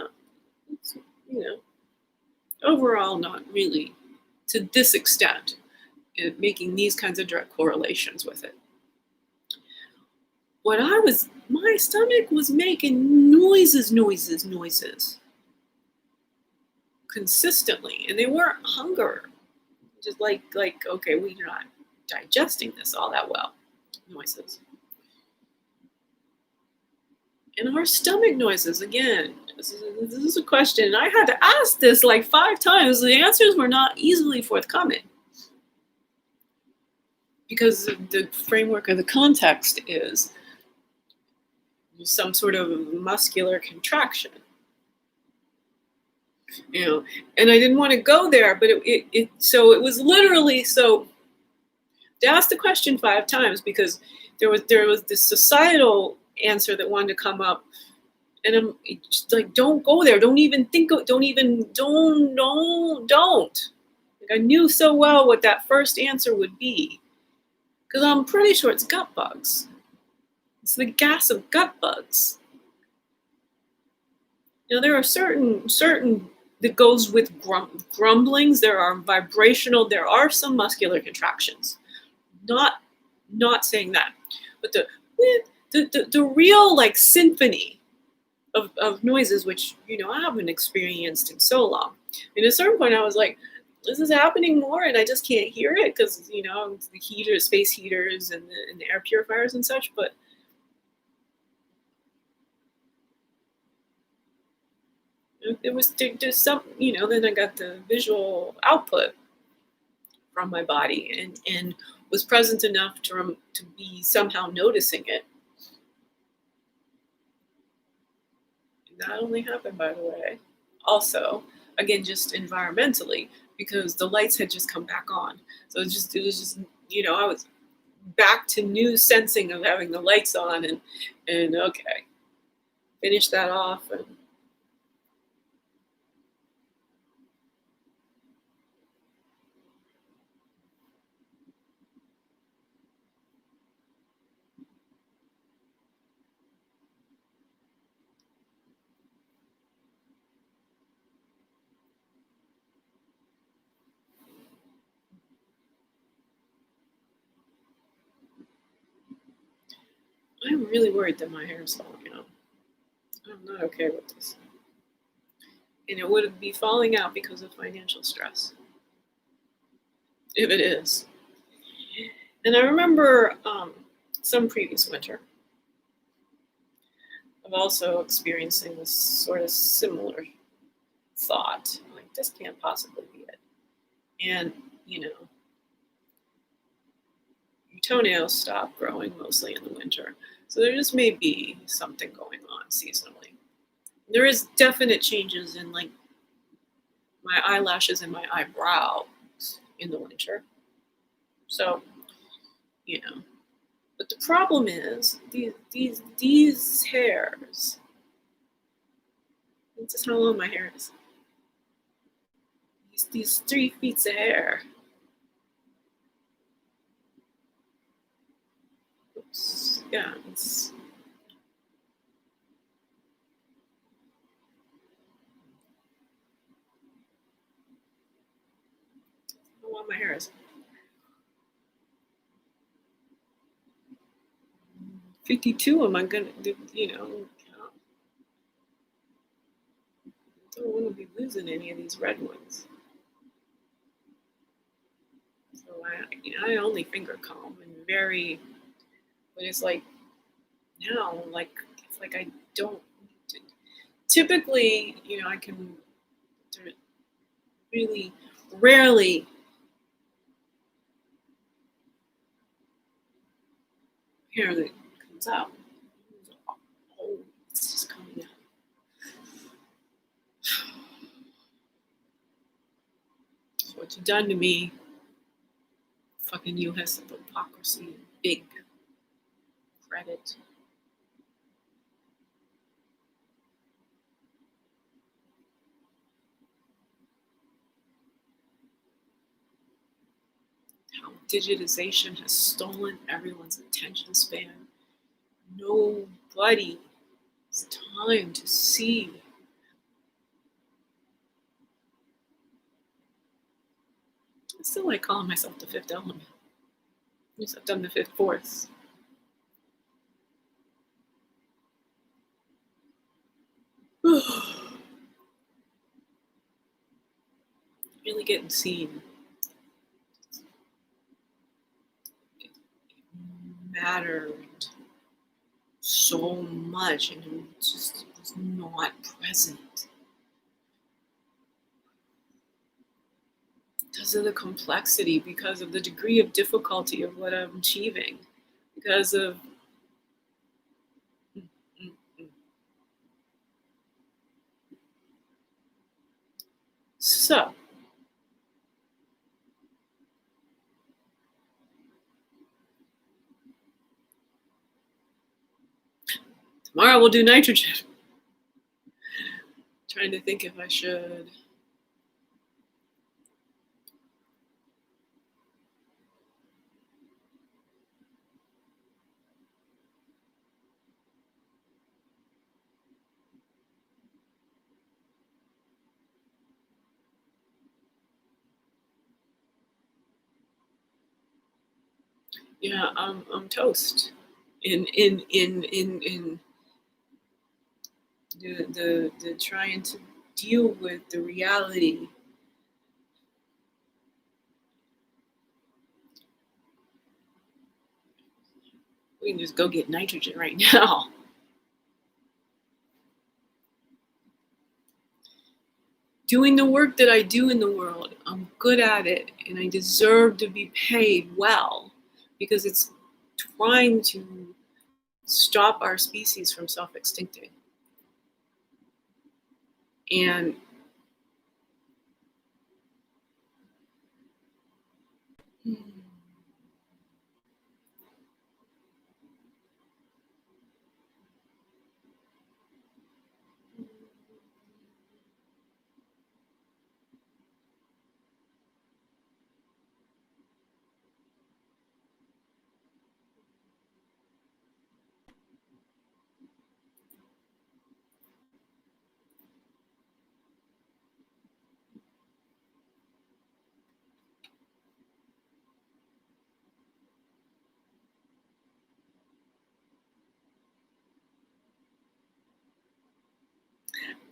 [SPEAKER 1] overall not really to this extent, making these kinds of direct correlations with it. My stomach was making noises consistently, and they weren't hunger. Just like okay, we're not digesting this all that well. Noises. And our stomach noises, again, this is a question. I had to ask this like 5 times. The answers were not easily forthcoming, because the framework of the context is some sort of muscular contraction. And I didn't want to go there, but so it was literally, so to ask the question 5 times, because there was this societal answer that wanted to come up, and I'm just like, don't go there, don't even think, don't. Like, I knew so well what that first answer would be, because I'm pretty sure it's gut bugs. It's the gas of gut bugs. there are certain that goes with grumblings. There are vibrational. There are some muscular contractions. Not saying that, but the real like symphony of noises, which I haven't experienced in so long. And at a certain point, I was like, this is happening more, and I just can't hear it because the space heaters, and the air purifiers and such. But it was there's some, then I got the visual output from my body, and was present enough to be somehow noticing it. And that only happened, by the way, also, again, just environmentally, because the lights had just come back on. So it was just I was back to new sensing of having the lights on, and okay, finish that off. And I'm really worried that my hair is falling out. I'm not okay with this. And it would be falling out because of financial stress, if it is. And I remember some previous winter of also experiencing this sort of similar thought, like this can't possibly be it. And your toenails stop growing mostly in the winter, so there just may be something going on seasonally. There is definite changes in like my eyelashes and my eyebrows in the winter. So, but the problem is these hairs. This is how long my hair is. These 3 feet of hair. Oops. Yeah, it's. How long my hair is. 52. Am I gonna do? Don't want to be losing any of these red ones. So I only finger comb and very, but it's like now, like it's like I don't. Typically, I can really rarely hair that comes out. Oh, it's just coming out. So what you've done to me, fucking U.S. of hypocrisy, big credit. How digitization has stolen everyone's attention span. Nobody has time to see. I still like calling myself the fifth element. At least I've done the fifth force. Really getting seen. It mattered so much, and it just was not present. Because of the complexity, because of the degree of difficulty of what I'm achieving, because of so tomorrow we'll do nitrogen. Trying to think if I should. Yeah, I'm toast. In the trying to deal with the reality. We can just go get nitrogen right now. Doing the work that I do in the world, I'm good at it, and I deserve to be paid well because it's trying to stop our species from self-extincting. And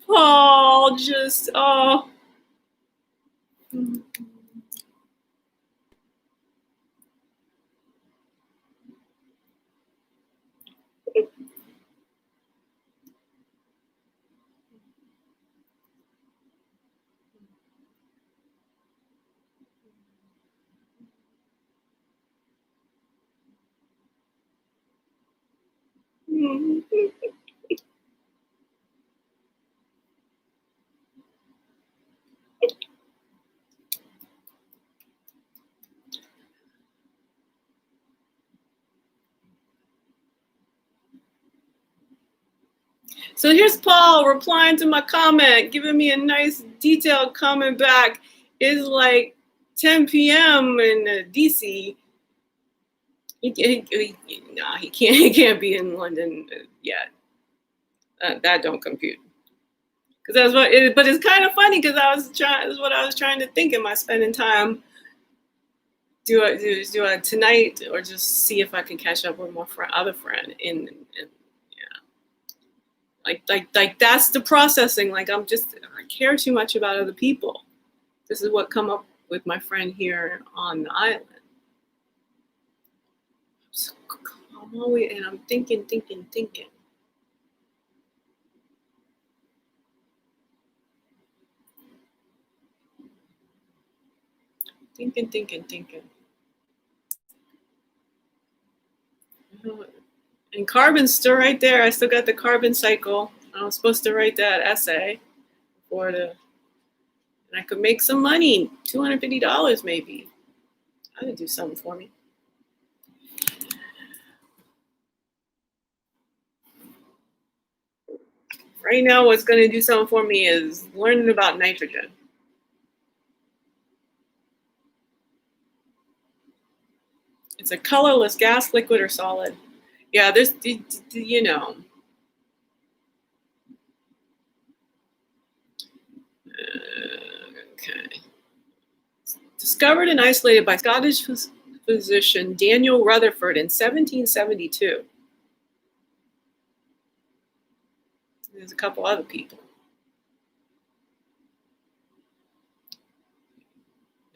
[SPEAKER 1] Paul just, oh. So here's Paul replying to my comment, giving me a nice detailed comment back. It's like 10 p.m. in DC. He can't be in London yet. That don't compute. Because that's what. But it's kind of funny because that's what I was trying to think. Am I spending time? Do I tonight, or just see if I can catch up with my other friend like that's the processing. Like I care too much about other people. This is what come up with my friend here on the island. So I'm always, and I'm thinking. Thinking. And carbon's still right there. I still got the carbon cycle. I was supposed to write that essay and I could make some money, $250 maybe. I could do something for me. Right now, what's going to do something for me is learning about nitrogen. It's a colorless gas, liquid, or solid. Yeah, there's, you know. Okay. Discovered and isolated by Scottish physician Daniel Rutherford in 1772. There's a couple other people.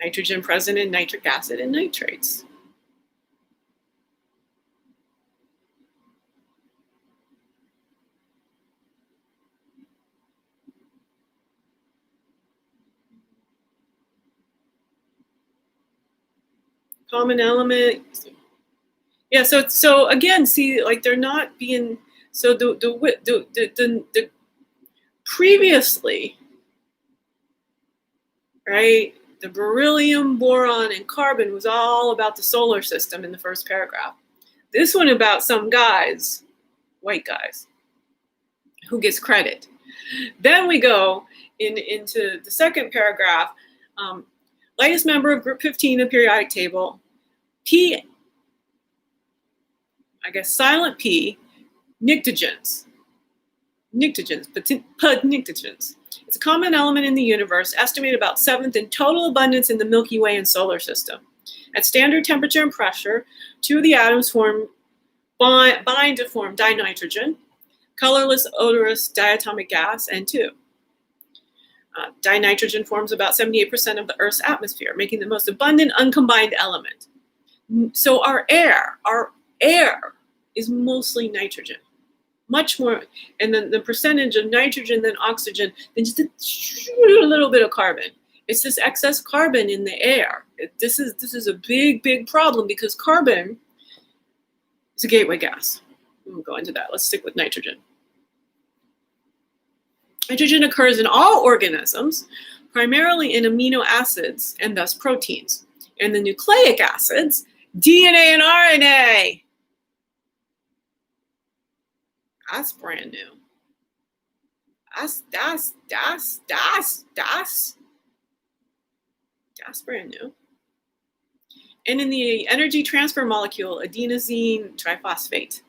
[SPEAKER 1] Nitrogen present in nitric acid and nitrates. Common element. Yeah, so again, see, like they're not being, so the previously, right, the beryllium, boron, and carbon was all about the solar system in the first paragraph. This one about some guys, white guys, who gets credit. Then we go into the second paragraph, lightest member of group 15 of the periodic table, P, I guess silent P, pnictogens. Pnictogens. It's a common element in the universe, estimated about 7th in total abundance in the Milky Way and solar system. At standard temperature and pressure, two of the atoms bind to form dinitrogen, colorless, odorous diatomic gas, N2. Dinitrogen forms about 78% of the Earth's atmosphere, making the most abundant uncombined element. So our air is mostly nitrogen, much more, and then the percentage of nitrogen than oxygen, then just a little bit of carbon. It's this excess carbon in the air. This is a big problem because carbon is a gateway gas. We'll go into that. Let's stick with nitrogen. Nitrogen occurs in all organisms, primarily in amino acids and thus proteins, and the nucleic acids, DNA and RNA. That's brand new. That's brand new. And in the energy transfer molecule, adenosine triphosphate.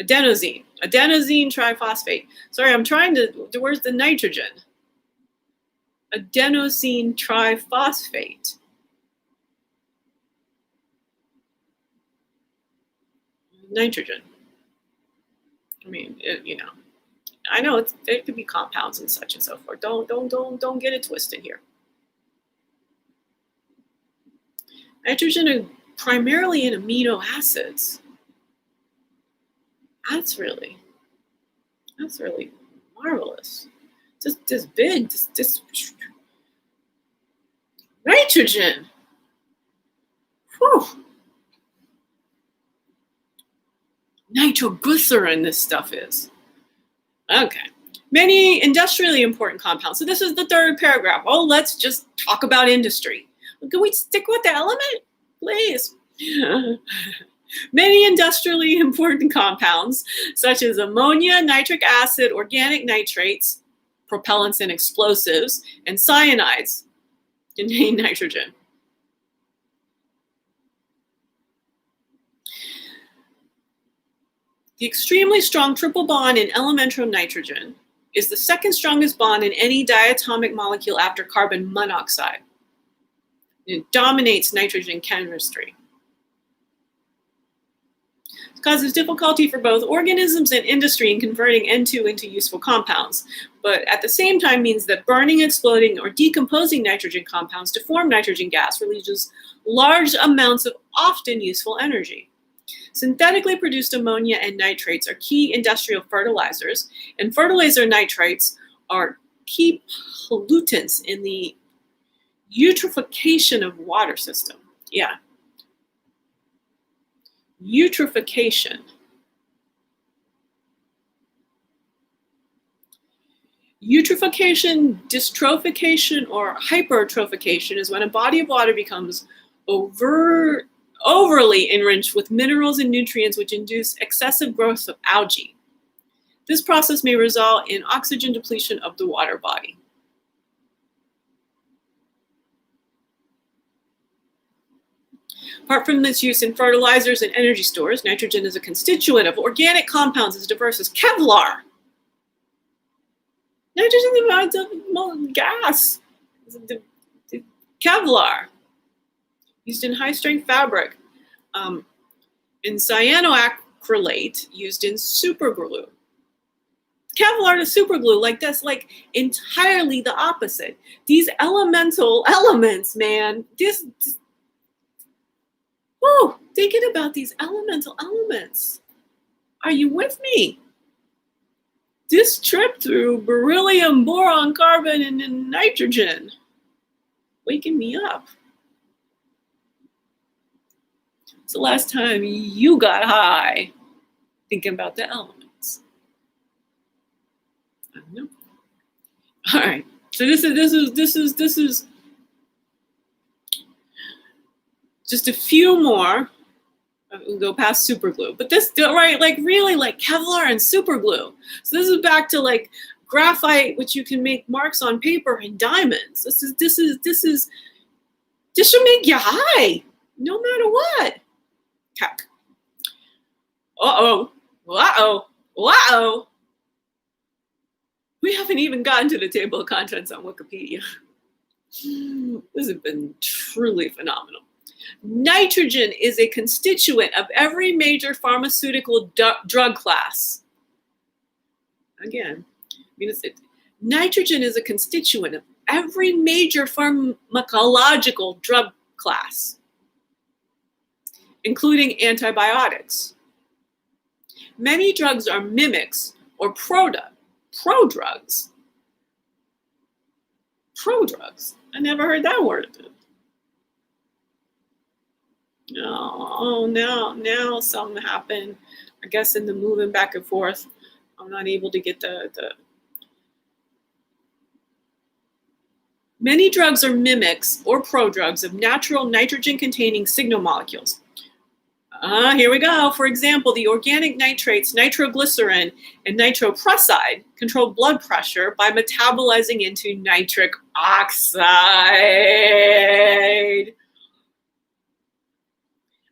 [SPEAKER 1] Adenosine triphosphate. Sorry, I'm trying to, where's the nitrogen? Adenosine triphosphate. Nitrogen. I mean, I know it could be compounds and such and so forth. Don't get it twisted here. Nitrogen is primarily in amino acids. That's really marvelous. This big, this nitrogen. Whew. Nitroglycerin, this stuff is. Okay. Many industrially important compounds. So this is the third paragraph. Oh, let's just talk about industry. Can we stick with the element, please? Many industrially important compounds, such as ammonia, nitric acid, organic nitrates, propellants and explosives, and cyanides, contain nitrogen. The extremely strong triple bond in elemental nitrogen is the second strongest bond in any diatomic molecule after carbon monoxide. It dominates nitrogen chemistry. It causes difficulty for both organisms and industry in converting N2 into useful compounds, but at the same time means that burning, exploding, or decomposing nitrogen compounds to form nitrogen gas releases large amounts of often useful energy. Synthetically produced ammonia and nitrates are key industrial fertilizers, and fertilizer nitrates are key pollutants in the eutrophication of water system. Yeah. Eutrophication. Eutrophication, dystrophication, or hypertrophication is when a body of water becomes overly enriched with minerals and nutrients which induce excessive growth of algae. This process may result in oxygen depletion of the water body. Apart from its use in fertilizers and energy stores, nitrogen is a constituent of organic compounds as diverse as Kevlar. Nitrogen is a gas. Kevlar, used in high-strength fabric, in cyanoacrylate, used in superglue. Kevlar to superglue, like that's like entirely the opposite. These elemental elements, man, thinking about these elemental elements. Are you with me? This trip through beryllium, boron, carbon, and nitrogen, waking me up. It's the last time you got high thinking about the elements. I don't know. All right. So this is just a few more. We'll go past superglue, but this, right, like really like Kevlar and superglue. So this is back to like graphite, which you can make marks on paper, and diamonds. This should make you high, no matter what. Heck. Uh-oh. We haven't even gotten to the table of contents on Wikipedia. This has been truly phenomenal. Nitrogen is a constituent of every major pharmaceutical drug class. Again, nitrogen is a constituent of every major pharmacological drug class, including antibiotics. Many drugs are mimics or prodrugs. Prodrugs. I never heard that word. Oh, now something happened. I guess in the moving back and forth, I'm not able to get the. Many drugs are mimics or prodrugs of natural nitrogen-containing signal molecules. Here we go. For example, the organic nitrates, nitroglycerin, and nitroprusside control blood pressure by metabolizing into nitric oxide.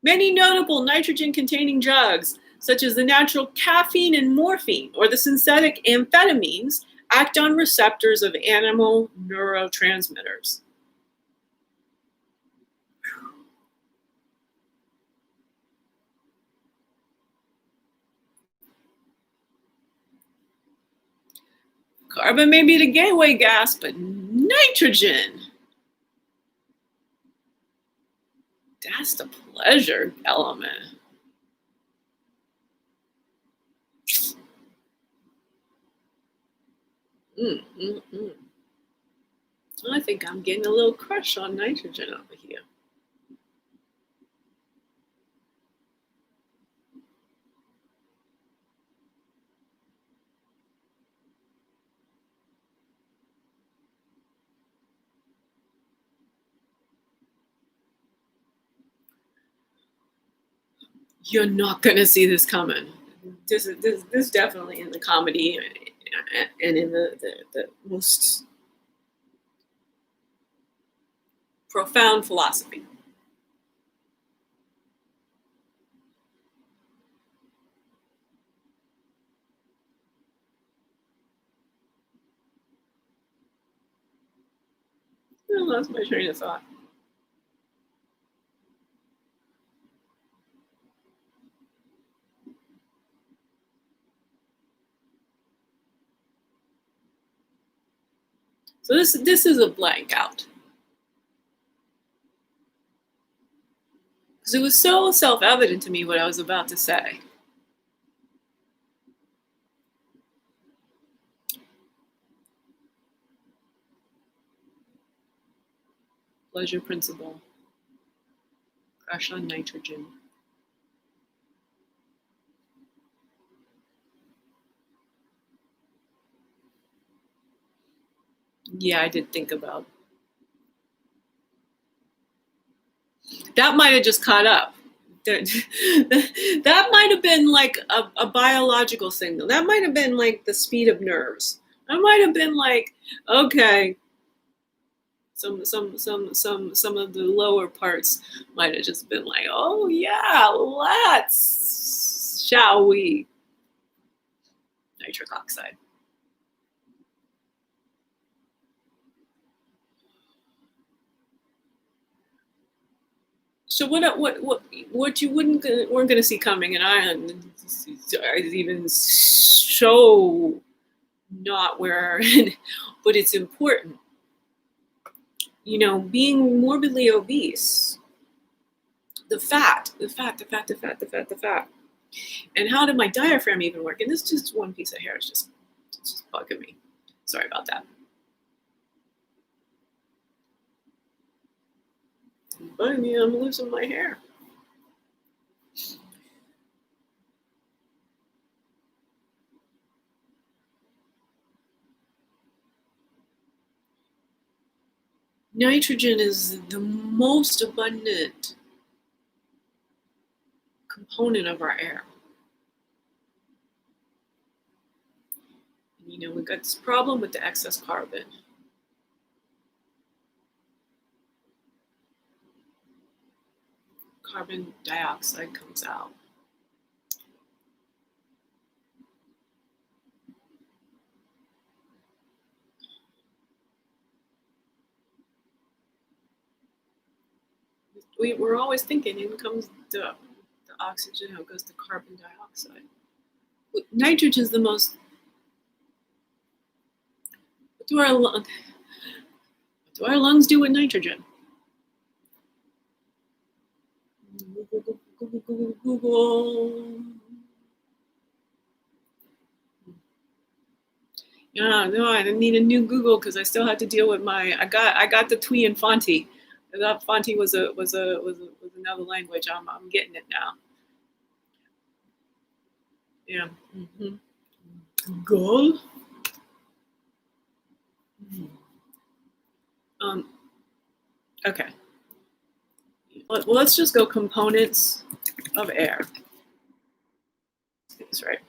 [SPEAKER 1] Many notable nitrogen-containing drugs, such as the natural caffeine and morphine or the synthetic amphetamines, act on receptors of animal neurotransmitters. Carbon may be the gateway gas, but nitrogen, that's the pleasure element. I think I'm getting a little crush on nitrogen over here. You're not gonna see this coming. This definitely in the comedy and in the most profound philosophy. I lost my train of thought. So this is a blank out. Because it was so self-evident to me what I was about to say. Pleasure principle. Crush on nitrogen. Yeah, I did think about. That might have just caught up. That might have been like a biological signal. That might have been like the speed of nerves. That might have been like, okay, some of the lower parts might have just been like, oh yeah, shall we? Nitric oxide. So what you weren't gonna see coming, and I even so not where, but it's important. You know, being morbidly obese, the fat, and how did my diaphragm even work? And this is just one piece of hair. It's just bugging me. Sorry about that. Bugging me. I'm losing my hair. Nitrogen is the most abundant component of our air. You know, we've got this problem with the excess carbon. Carbon dioxide comes out. we're always thinking, in comes the oxygen, out goes the carbon dioxide. Nitrogen is the most. What do our lungs do with nitrogen? Google. Yeah, no, I didn't need a new Google because I still had to deal with my. I got the Twee and Fonte. I thought Fonte was another language. I'm getting it now. Yeah. Mm-hmm. Google. Okay. Well, let's just go components of air. That's right.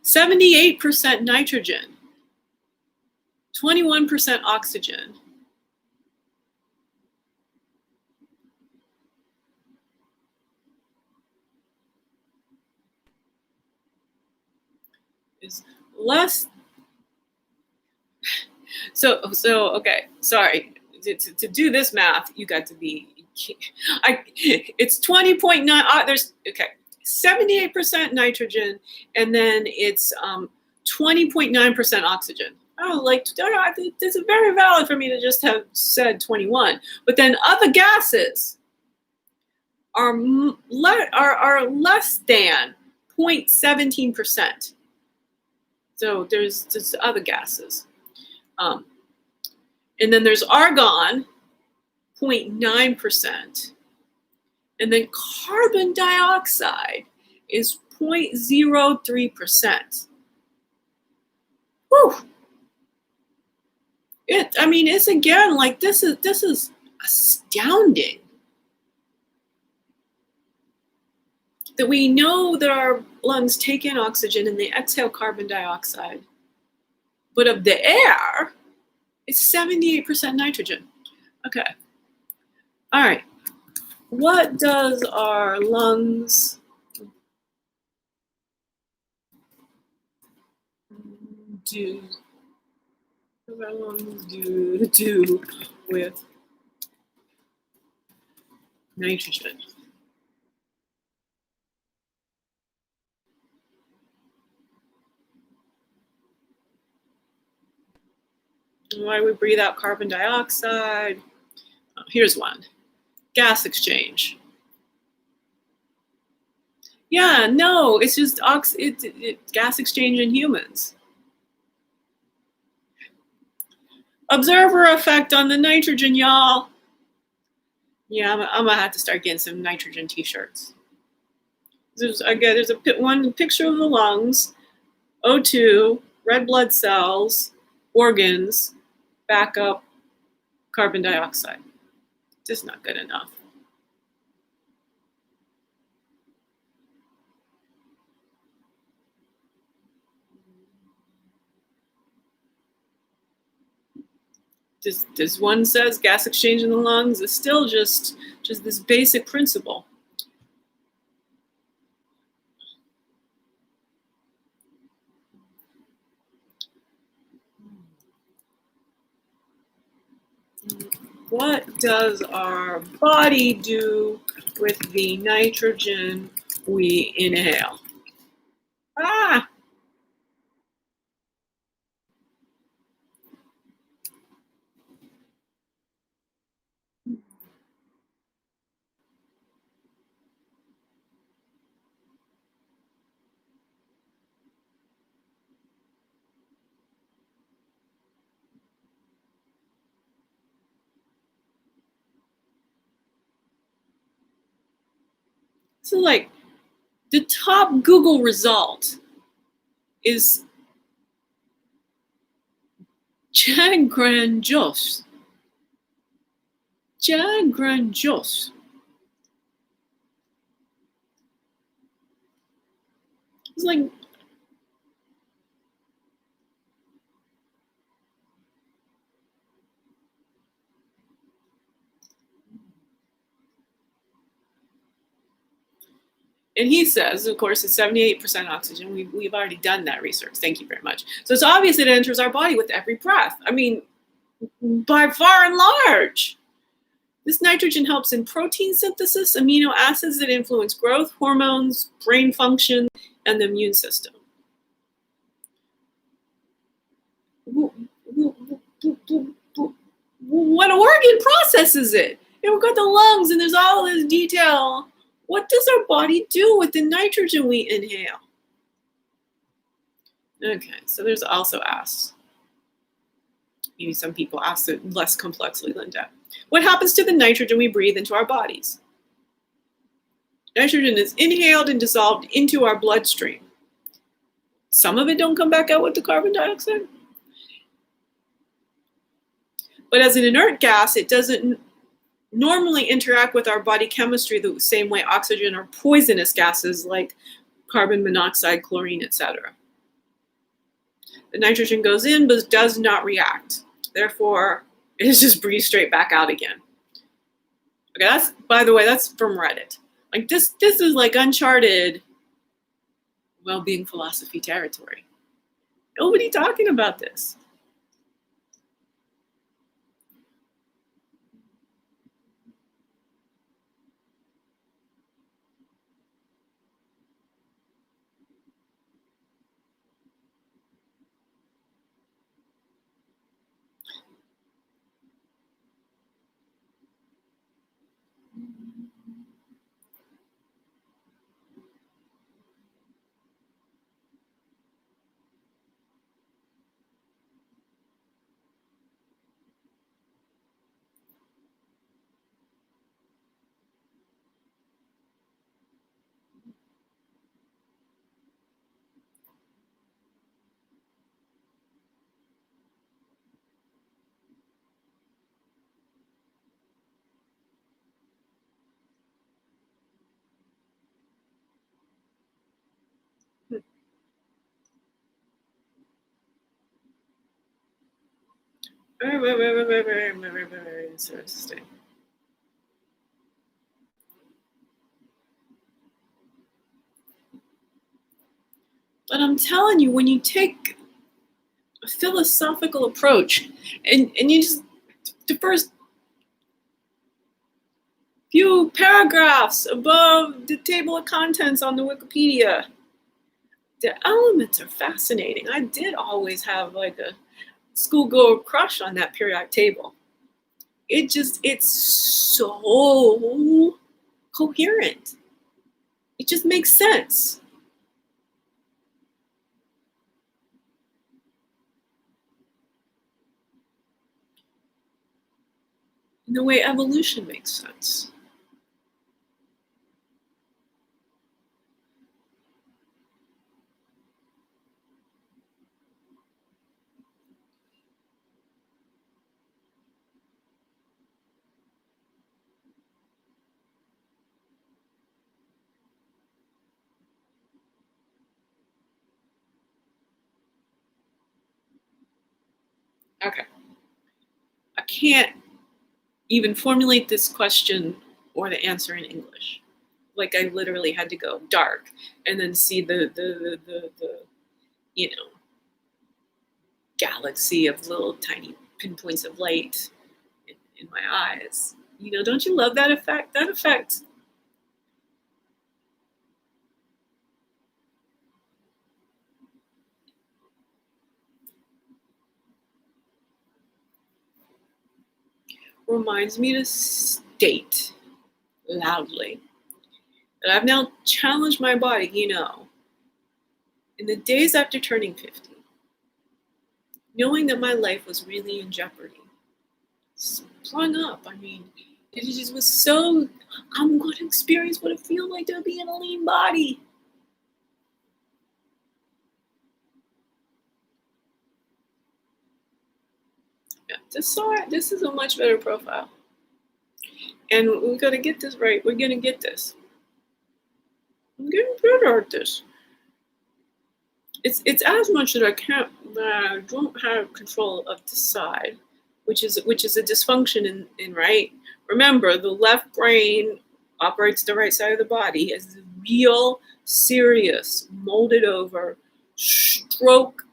[SPEAKER 1] 78% nitrogen, 21% oxygen. Is less. So okay, sorry. To do this math, you got to be. It's 20.9. There's okay, 78% nitrogen, and then it's 20.9% oxygen. Oh, like this is very valid for me to just have said 21. But then other gases are less than 0.17%. So there's just other gases. And then there's argon, 0.9%. And then carbon dioxide is 0.03%. Whew. It's again like this is astounding. That we know that our lungs take in oxygen and they exhale carbon dioxide. But of the air, it's 78% nitrogen. Okay. All right. What does our lungs do? What do our lungs do with nitrogen? Why do we breathe out carbon dioxide? Oh, here's one. Gas exchange. Yeah, no, it's just gas exchange in humans. Observer effect on the nitrogen, y'all. Yeah, I'm gonna have to start getting some nitrogen t-shirts. There's one picture of the lungs, O2, red blood cells, organs, backup, carbon dioxide. Just not good enough. This one says gas exchange in the lungs is still just this basic principle. What does our body do with the nitrogen we inhale? Ah! So like the top Google result is grandiose. Grandiose. It's like And he says, of course, it's 78% oxygen. We've already done that research. Thank you very much. So it's obvious it enters our body with every breath. I mean, by far and large. This nitrogen helps in protein synthesis, amino acids that influence growth, hormones, brain function, and the immune system. What organ processes it? And we've got the lungs, and there's all this detail. What does our body do with the nitrogen we inhale? Okay, so there's also asked. Maybe some people ask it less complexly than that. What happens to the nitrogen we breathe into our bodies? Nitrogen is inhaled and dissolved into our bloodstream. Some of it don't come back out with the carbon dioxide. But as an inert gas, it doesn't normally interact with our body chemistry the same way oxygen or poisonous gases like carbon monoxide, chlorine, etc. The nitrogen goes in but does not react. Therefore, it is just breathed straight back out again. Okay, that's, by the way, that's from Reddit. Like this is like uncharted well-being philosophy territory. Nobody talking about this. Very interesting. But I'm telling you, when you take a philosophical approach and you just, the first few paragraphs above the table of contents on the Wikipedia, the elements are fascinating. I did always have like a schoolgirl crush on that periodic table. It's so coherent. It just makes sense. In the way evolution makes sense. Okay. I can't even formulate this question or the answer in English. Like I literally had to go dark and then see the you know, galaxy of little tiny pinpoints of light in my eyes. You know, don't you love that effect? That effect. Reminds me to state loudly that I've now challenged my body, you know, in the days after turning 50, knowing that my life was really in jeopardy, sprung up. I mean, it just was so, I'm going to experience what it feels like to be in a lean body. Yeah, this is a much better profile. And we got to get this right. We're going to get this. I'm getting better at this. It's as much that I don't have control of the side, which is a dysfunction in right. Remember, the left brain operates the right side of the body, as a real, serious, molded over, stroke-like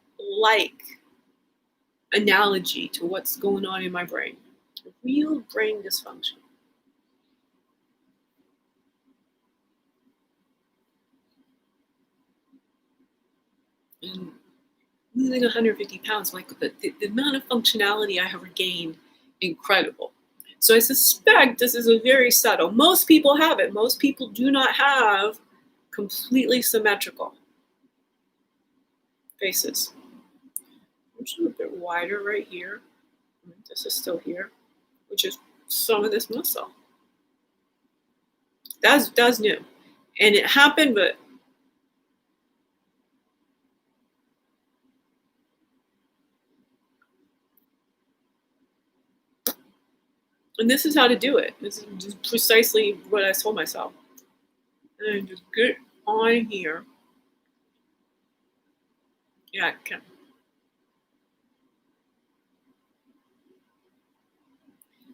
[SPEAKER 1] analogy to what's going on in my brain. Real brain dysfunction. And losing 150 pounds, like the amount of functionality I have regained, incredible. So I suspect this is a very subtle. Most people have it. Most people do not have completely symmetrical faces. I'm just a bit wider right here. This is still here, which is some of this muscle. That's new. And it happened, but and this is how to do it. This is just precisely what I told myself. And just get on here. Yeah, okay.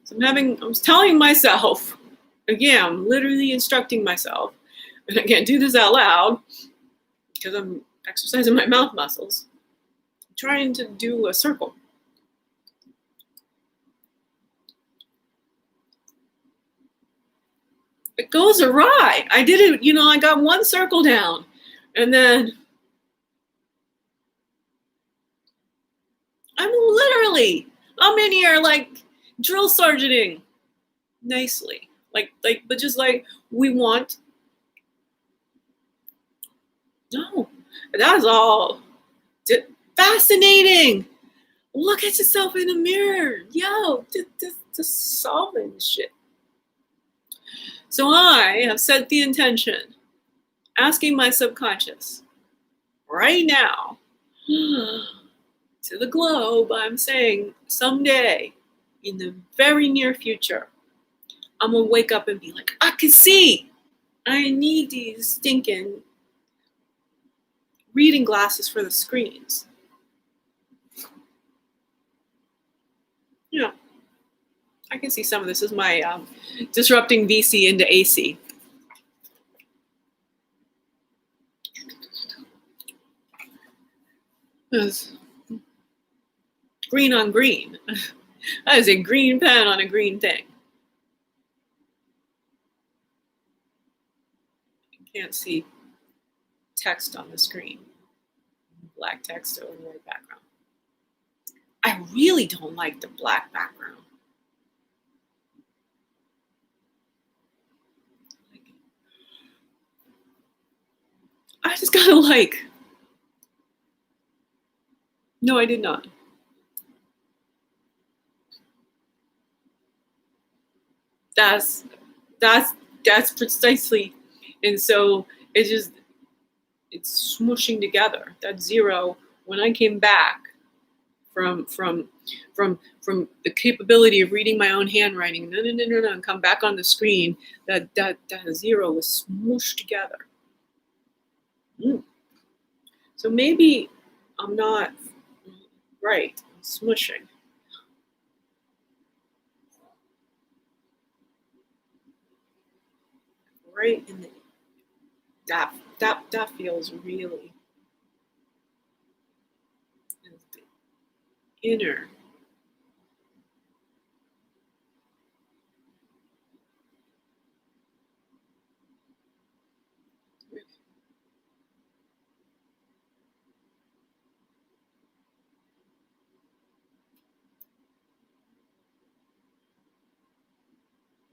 [SPEAKER 1] So I was telling myself, again, I'm literally instructing myself, and I can't do this out loud because I'm exercising my mouth muscles, I'm trying to do a circle. It goes awry. I did it, I got one circle down, and then I'm in here like drill sergeanting nicely. But just like we want. No, that is all fascinating. Look at yourself in the mirror. Yo, just solving shit. So I have set the intention, asking my subconscious right now to the globe, I'm saying someday in the very near future, I'm going to wake up and be like, I can see. I need these stinking reading glasses for the screens. I can see some of this. This is my disrupting VC into AC. Green on green. That is a green pen on a green thing. You can't see text on the screen. Black text over the white background. I really don't like the black background. I just gotta no, I did not. That's precisely, and so it's smooshing together. That zero, when I came back from the capability of reading my own handwriting, no, and come back on the screen, that zero was smooshed together. So maybe I'm not right. I'm smushing. Right in the that feels really inner.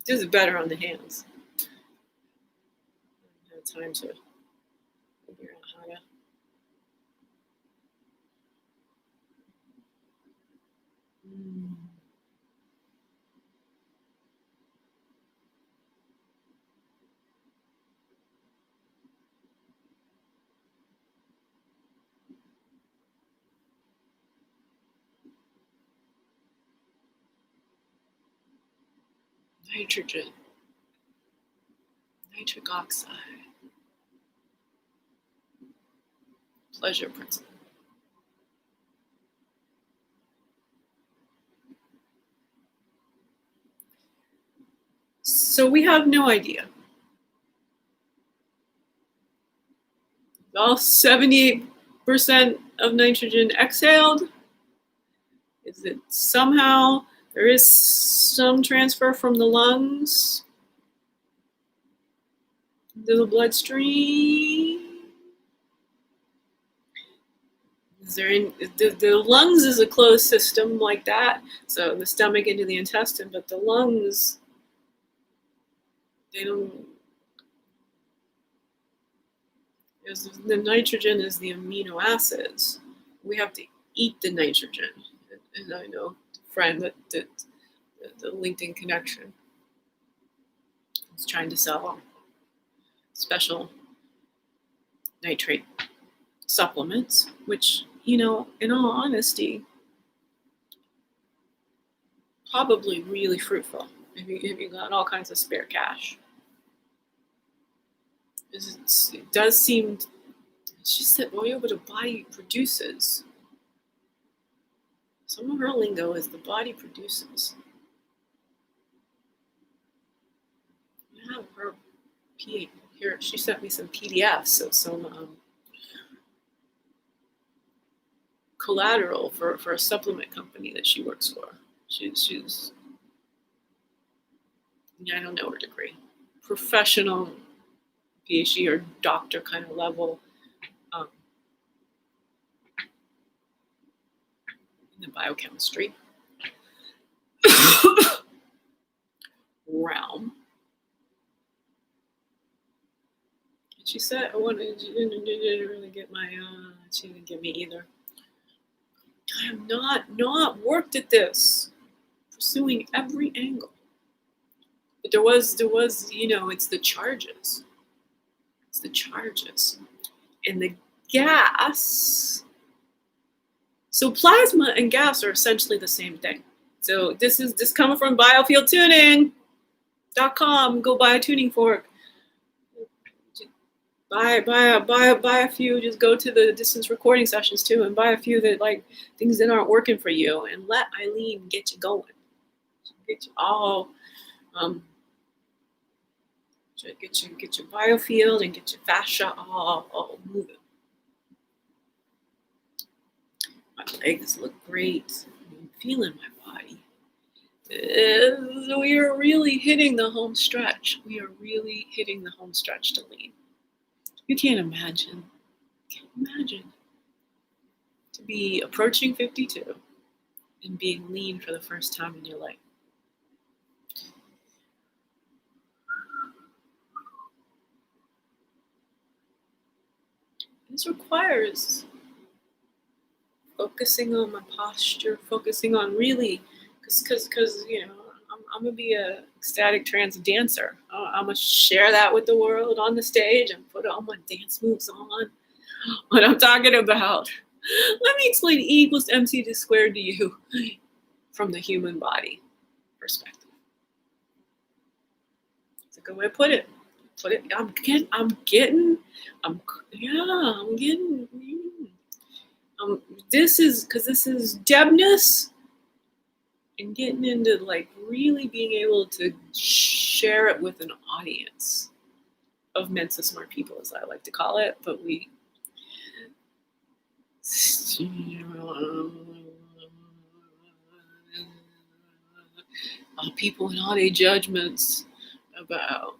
[SPEAKER 1] This is better on the hands. I have time to figure out how to. Nitrogen, nitric oxide, pleasure principle. So we have no idea All 78% of nitrogen exhaled? Is it somehow there is some transfer from the lungs to the bloodstream? Is there the lungs is a closed system like that, so the stomach into the intestine, but the lungs, they don't. The nitrogen is the amino acids. We have to eat the nitrogen. And I know a friend that did the LinkedIn connection is trying to sell special nitrate supplements, which, in all honesty, probably really fruitful if you got all kinds of spare cash. It does seem, she said, well, but the body produces. Some of her lingo is the body produces. I have her here. She sent me some PDFs of some collateral for a supplement company that she works for. She's I don't know her degree, professional PhD or doctor kind of level in the biochemistry realm. And she said, she didn't really get my, she didn't get me either. I have not worked at this, pursuing every angle. But there was, it's the charges. It's the charges. And the gas. So plasma and gas are essentially the same thing. So this coming from biofieldtuning.com. Go buy a tuning fork. Buy a few. Just go to the distance recording sessions too, and buy a few that like things that aren't working for you, and let Eileen get you going. Get you all, get your biofield and get your fascia all moving. My legs look great. I'm feeling my body. We are really hitting the home stretch. We are really hitting the home stretch to lean. You can't imagine to be approaching 52 and being lean for the first time in your life. This requires focusing on my posture, focusing on really, because I'm gonna be a ecstatic trance dancer. I'm gonna share that with the world on the stage and put all my dance moves on. What I'm talking about. Let me explain E equals MC squared to you from the human body perspective. It's a good way to put it. This is debness and getting into like really being able to share it with an audience of Mensa smart people, as I like to call it, but people in all their judgments about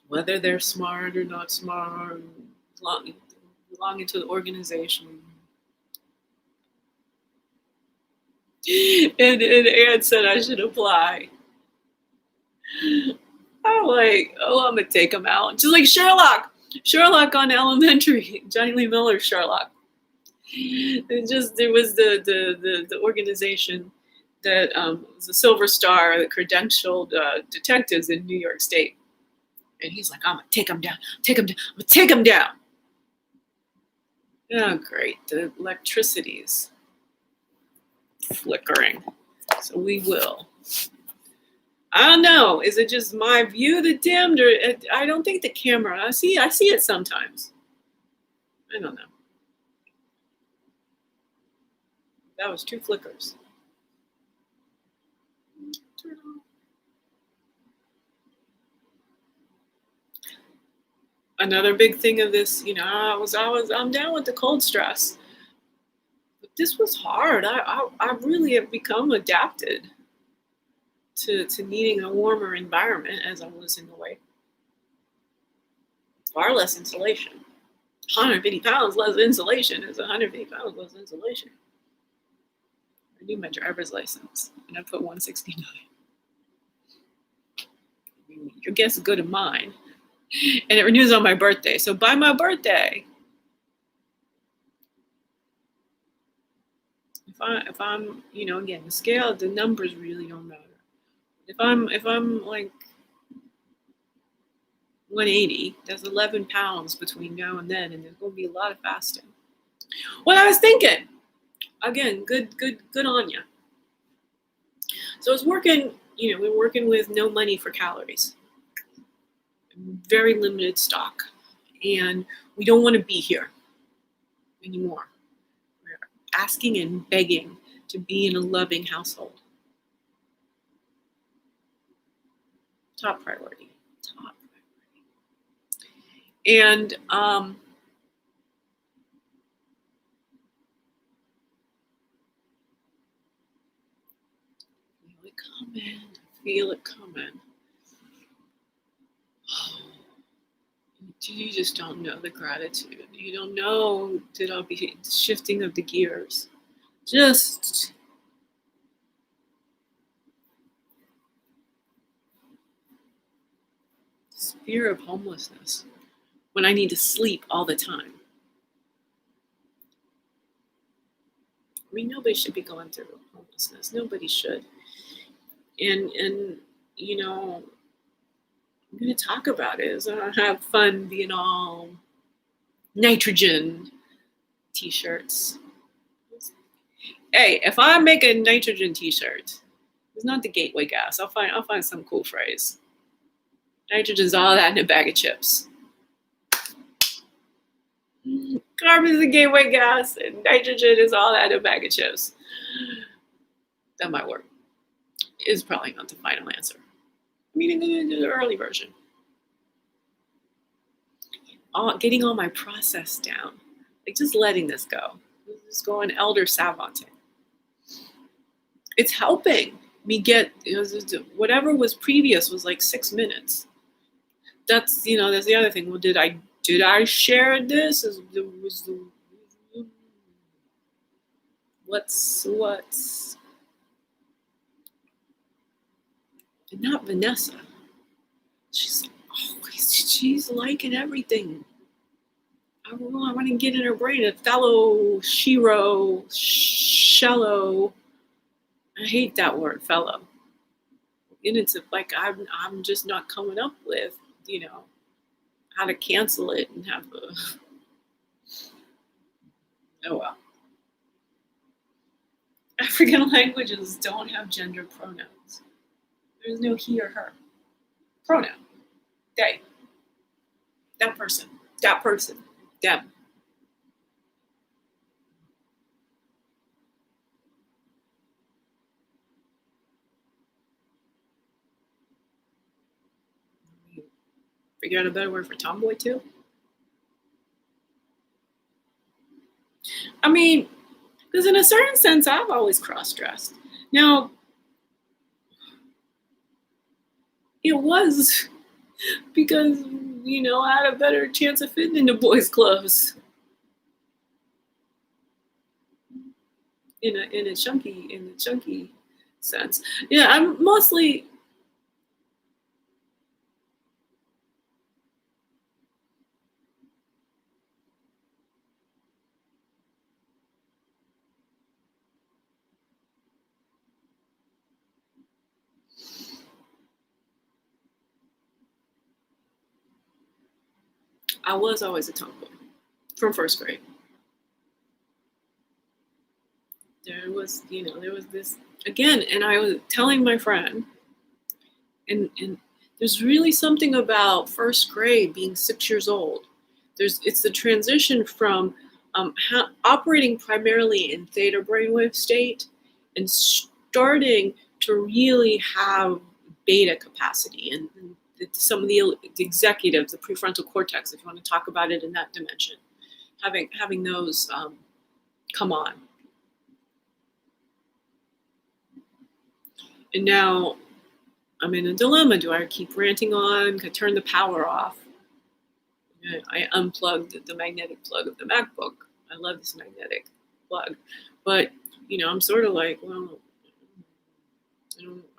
[SPEAKER 1] whether they're smart or not smart, belonging to the organization. And Ann said I should apply. I'm like, I'm gonna take them out. Just like Sherlock on Elementary, Johnny Lee Miller's Sherlock. There was the organization that was a Silver Star that credentialed detectives in New York State. And he's like, I'm gonna take them down. I'm gonna take them down. Oh, great. The electricity's flickering. So we will. I don't know. Is it just my view that dimmed, or I don't think the camera. I see it sometimes. I don't know. That was 2 flickers. Another big thing of this, I'm down with the cold stress. But this was hard. I really have become adapted to needing a warmer environment as I was in the way. Far less insulation. 150 pounds less insulation is 150 pounds less insulation. I need my driver's license, and I put 169. Your guess is good as mine. And it renews on my birthday. So by my birthday, if I'm, again, the scale, the numbers really don't matter. If I'm like 180, that's 11 pounds between now and then, and there's going to be a lot of fasting. What I was thinking, again, good on you. So I was working, we're working with no money for calories, very limited stock, and we don't want to be here anymore. We're asking and begging to be in a loving household. Top priority. And feel it coming. You just don't know the gratitude. You don't know that I'll be shifting of the gears. Just this fear of homelessness when I need to sleep all the time. I mean, nobody should be going through homelessness. Nobody should. And I'm going to talk about it as I have fun being all nitrogen t-shirts. Hey, if I make a nitrogen t-shirt, it's not the gateway gas. I'll find some cool phrase. Nitrogen's all that in a bag of chips. Carbon is the gateway gas, and nitrogen is all that in a bag of chips. That might work. Is probably not the final answer. I mean, the early version. Getting all my process down. Like just letting this go. Just going elder savanting. It's helping me get, whatever was previous was like 6 minutes. That's the other thing. Well, did I share this? What's and not Vanessa. She's liking everything. I want to get in her brain. A fellow shallow. I hate that word, fellow. And it's like I'm just not coming up with, how to cancel it and have oh well. African languages don't have gender pronouns. There's no he or her. Pronoun. They. That person. Them. Figure out a better word for tomboy too? I mean, because in a certain sense, I've always cross-dressed. Now, it was because, I had a better chance of fitting into boys' clothes. In a chunky sense. Yeah, I'm mostly I was always a tomboy from first grade. There was this again, and I was telling my friend, and there's really something about first grade being 6 years old. It's the transition from operating primarily in theta brainwave state and starting to really have beta capacity and some of the executives, the prefrontal cortex, if you want to talk about it in that dimension, having those come on. And now I'm in a dilemma. Do I keep ranting on? Can I turn the power off? I unplugged the magnetic plug of the MacBook. I love this magnetic plug. But, I'm sort of like, well,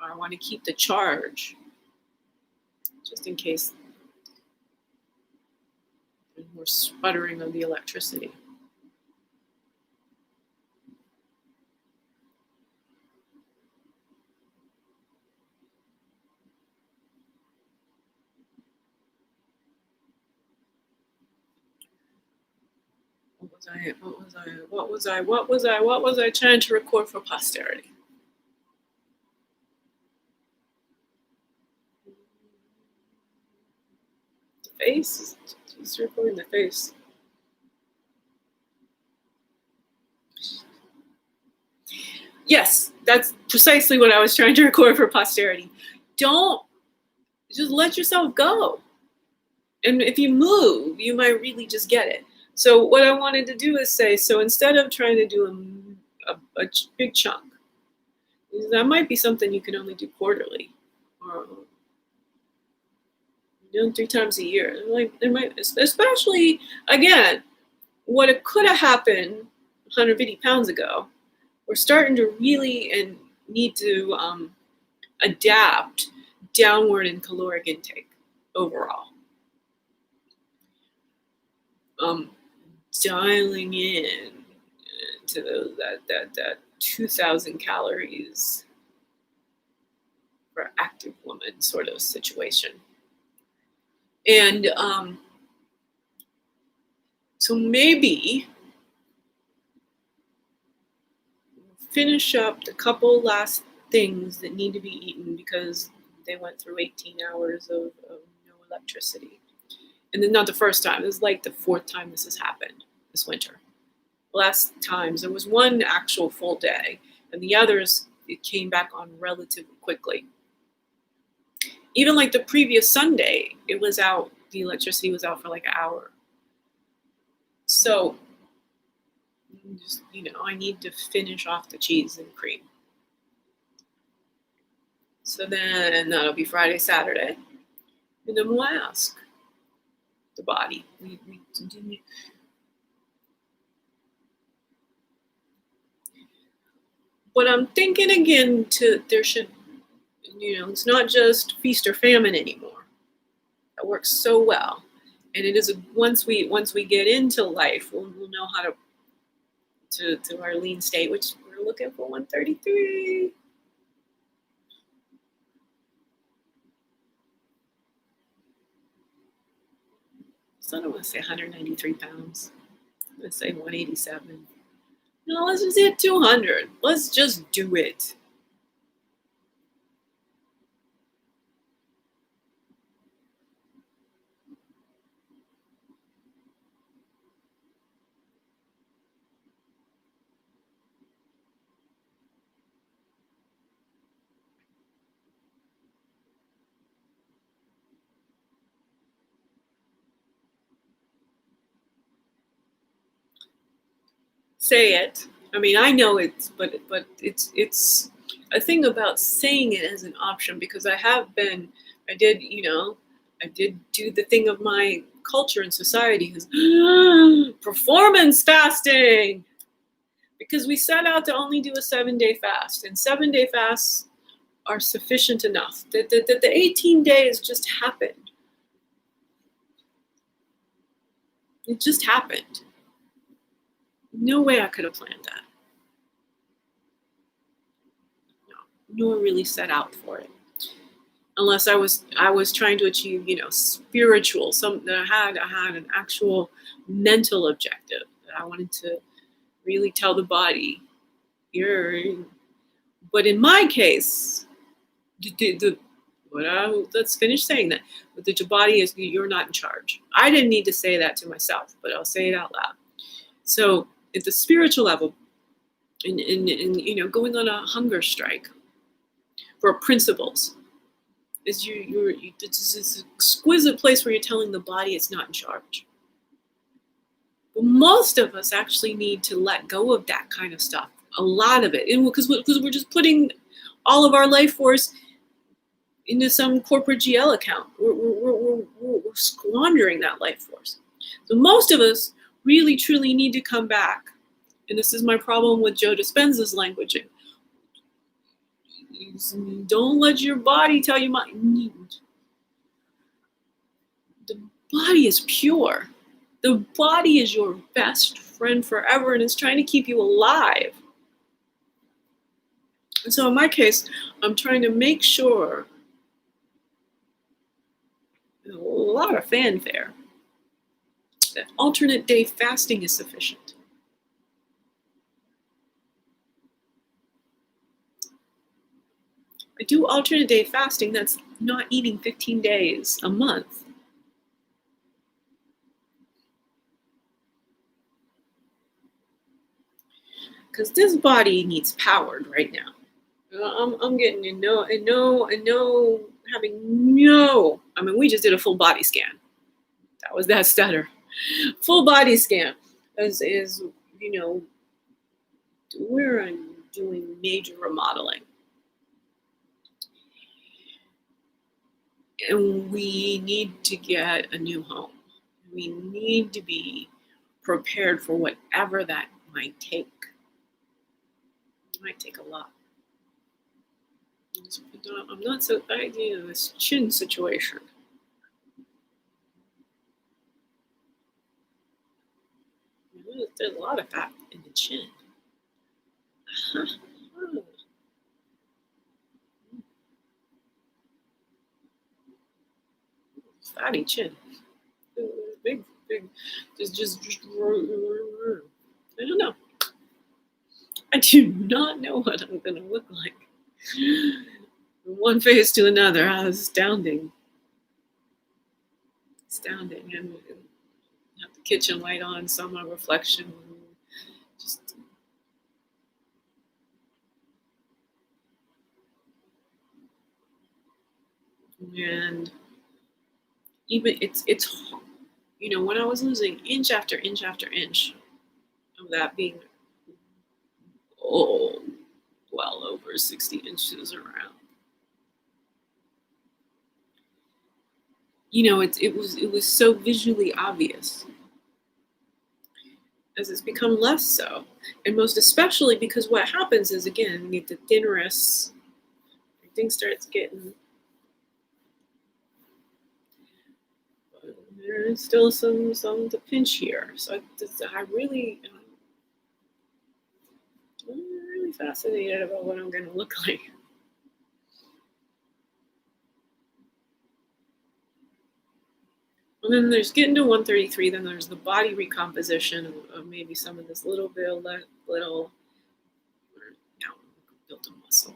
[SPEAKER 1] I want to keep the charge just in case there's more sputtering of the electricity. What was I trying to record for posterity? The face? Just recording the face. Yes, that's precisely what I was trying to record for posterity. Don't just let yourself go. And if you move, you might really just get it. So what I wanted to do is say, so instead of trying to do a big chunk, that might be something you can only do quarterly, or 3 times a year. Like there might, especially again, what it could have happened 150 pounds ago. We're starting to really and need to adapt downward in caloric intake overall. Dialing in to that 2,000 calories for active woman sort of situation. And so maybe finish up the couple last things that need to be eaten because they went through 18 hours of no electricity. And then not the first time, this is like the 4th time this has happened this winter. Last times there was one actual full day, and the others, it came back on relatively quickly. Even like the previous Sunday, it was out, the electricity was out for like an hour. So, just, I need to finish off the cheese and cream. So then that'll be Friday, Saturday. And then we'll ask the body. We continue. But I'm thinking again there should, it's not just feast or famine anymore. That works so well. And it is once we get into life, we'll know how to our lean state, which we're looking for 133. So I don't want to say 193 pounds. I'm going to say 187. No, let's just hit 200. Let's just do it. Say it. I mean, I know it's, but it's a thing about saying it as an option, because I did do the thing of my culture and society is performance fasting, because we set out to only do a 7-day fast, and 7-day fasts are sufficient enough. The 18 days just happened. It just happened. No way I could have planned that. No, nor really set out for it. Unless I was trying to achieve, spiritual, something that I had an actual mental objective that I wanted to really tell the body, but in my case, let's finish saying that. But the body is, you're not in charge. I didn't need to say that to myself, but I'll say it out loud. So at the spiritual level, and going on a hunger strike for principles, is it's this exquisite place where you're telling the body it's not in charge. But most of us actually need to let go of that kind of stuff, a lot of it, because we're just putting all of our life force into some corporate GL account. We're squandering that life force. So most of us really truly need to come back. And this is my problem with Joe Dispenza's languaging. Don't let your body tell you the body is pure. The body is your best friend forever, and it's trying to keep you alive. And so in my case, I'm trying to make sure, a lot of fanfare, that alternate day fasting is sufficient. I do alternate day fasting, that's not eating 15 days a month. Because this body needs powered right now. I'm getting I mean, we just did a full body scan. That was that stutter. Full body scan is we're doing major remodeling. And we need to get a new home. We need to be prepared for whatever that might take. It might take a lot. I'm not so this chin situation. There's a lot of fat in the chin. Fatty chin. Big, just I don't know. I do not know what I'm going to look like. From one face to another, astounding. Astounding. And have the kitchen light on, saw my reflection. Just and even it's when I was losing inch after inch after inch of that being well over 60 inches around. It was so visually obvious. As it's become less so, and most especially because what happens is, again, you get the thin wrists, everything starts getting. There's still some to pinch here, so I'm really fascinated about what I'm going to look like. And then there's getting to 133. Then there's the body recomposition of maybe some of this little bit, build a muscle, build a muscle.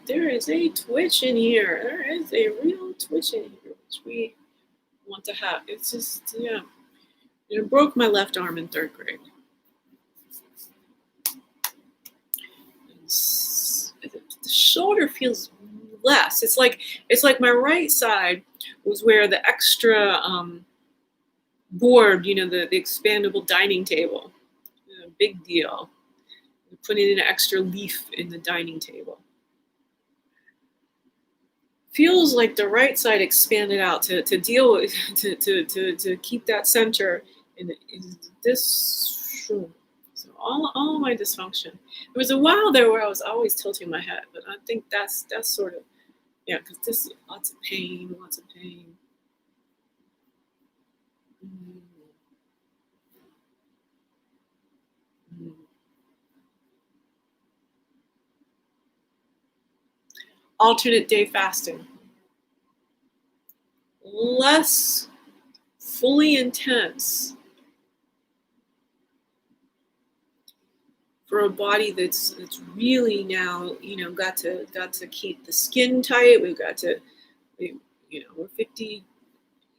[SPEAKER 1] There is a twitch in here. There is a real twitch in here, which we want to have. It's just, it broke my left arm in 3rd grade. The shoulder feels less. It's like my right side was where the extra board, the expandable dining table, big deal. Putting in an extra leaf in the dining table. Feels like the right side expanded out to deal with to keep that center in this. So all my dysfunction. There was a while there where I was always tilting my head, but I think that's sort of because this lots of pain. Alternate day fasting. Less fully intense for a body that's really now, got to keep the skin tight. We've got to, we're 50,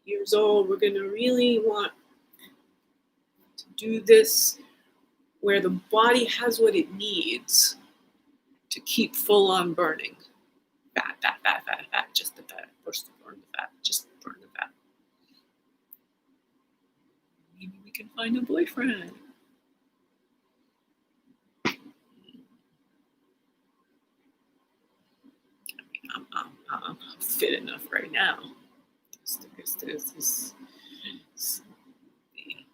[SPEAKER 1] years old, we're going to really want to do this where the body has what it needs to keep full on burning. Fat, fat, fat, fat, fat, just the fat. Push the burn the fat, just burn the fat. Maybe we can find a boyfriend. I'm fit enough right now. There's this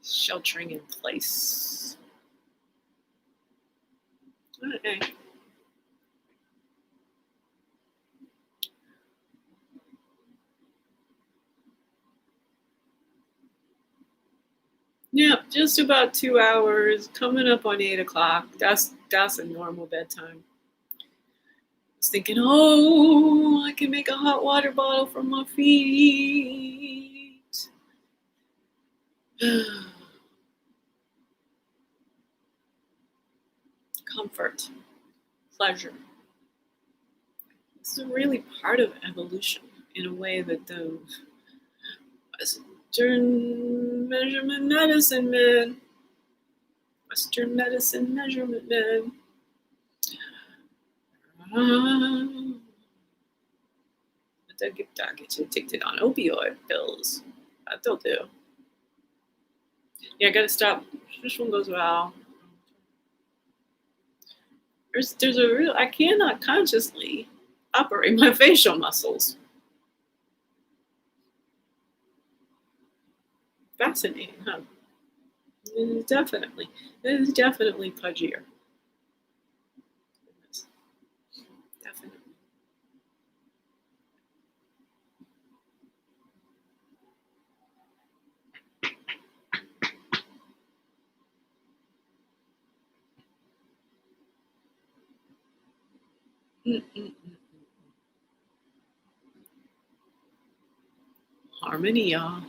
[SPEAKER 1] sheltering in place. Okay. Yeah, just about 2 hours, coming up on 8 o'clock. That's a normal bedtime. I was thinking, oh, I can make a hot water bottle for my feet. Comfort, pleasure. This is really part of evolution in a way that the Western measurement medicine man, Western medicine measurement man. They'll get you addicted on opioid pills. That they'll do. Yeah, I gotta stop. This one goes well. There's a real. I cannot consciously operate my facial muscles. Fascinating, huh? It is definitely pudgier. Definitely. Harmony, y'all.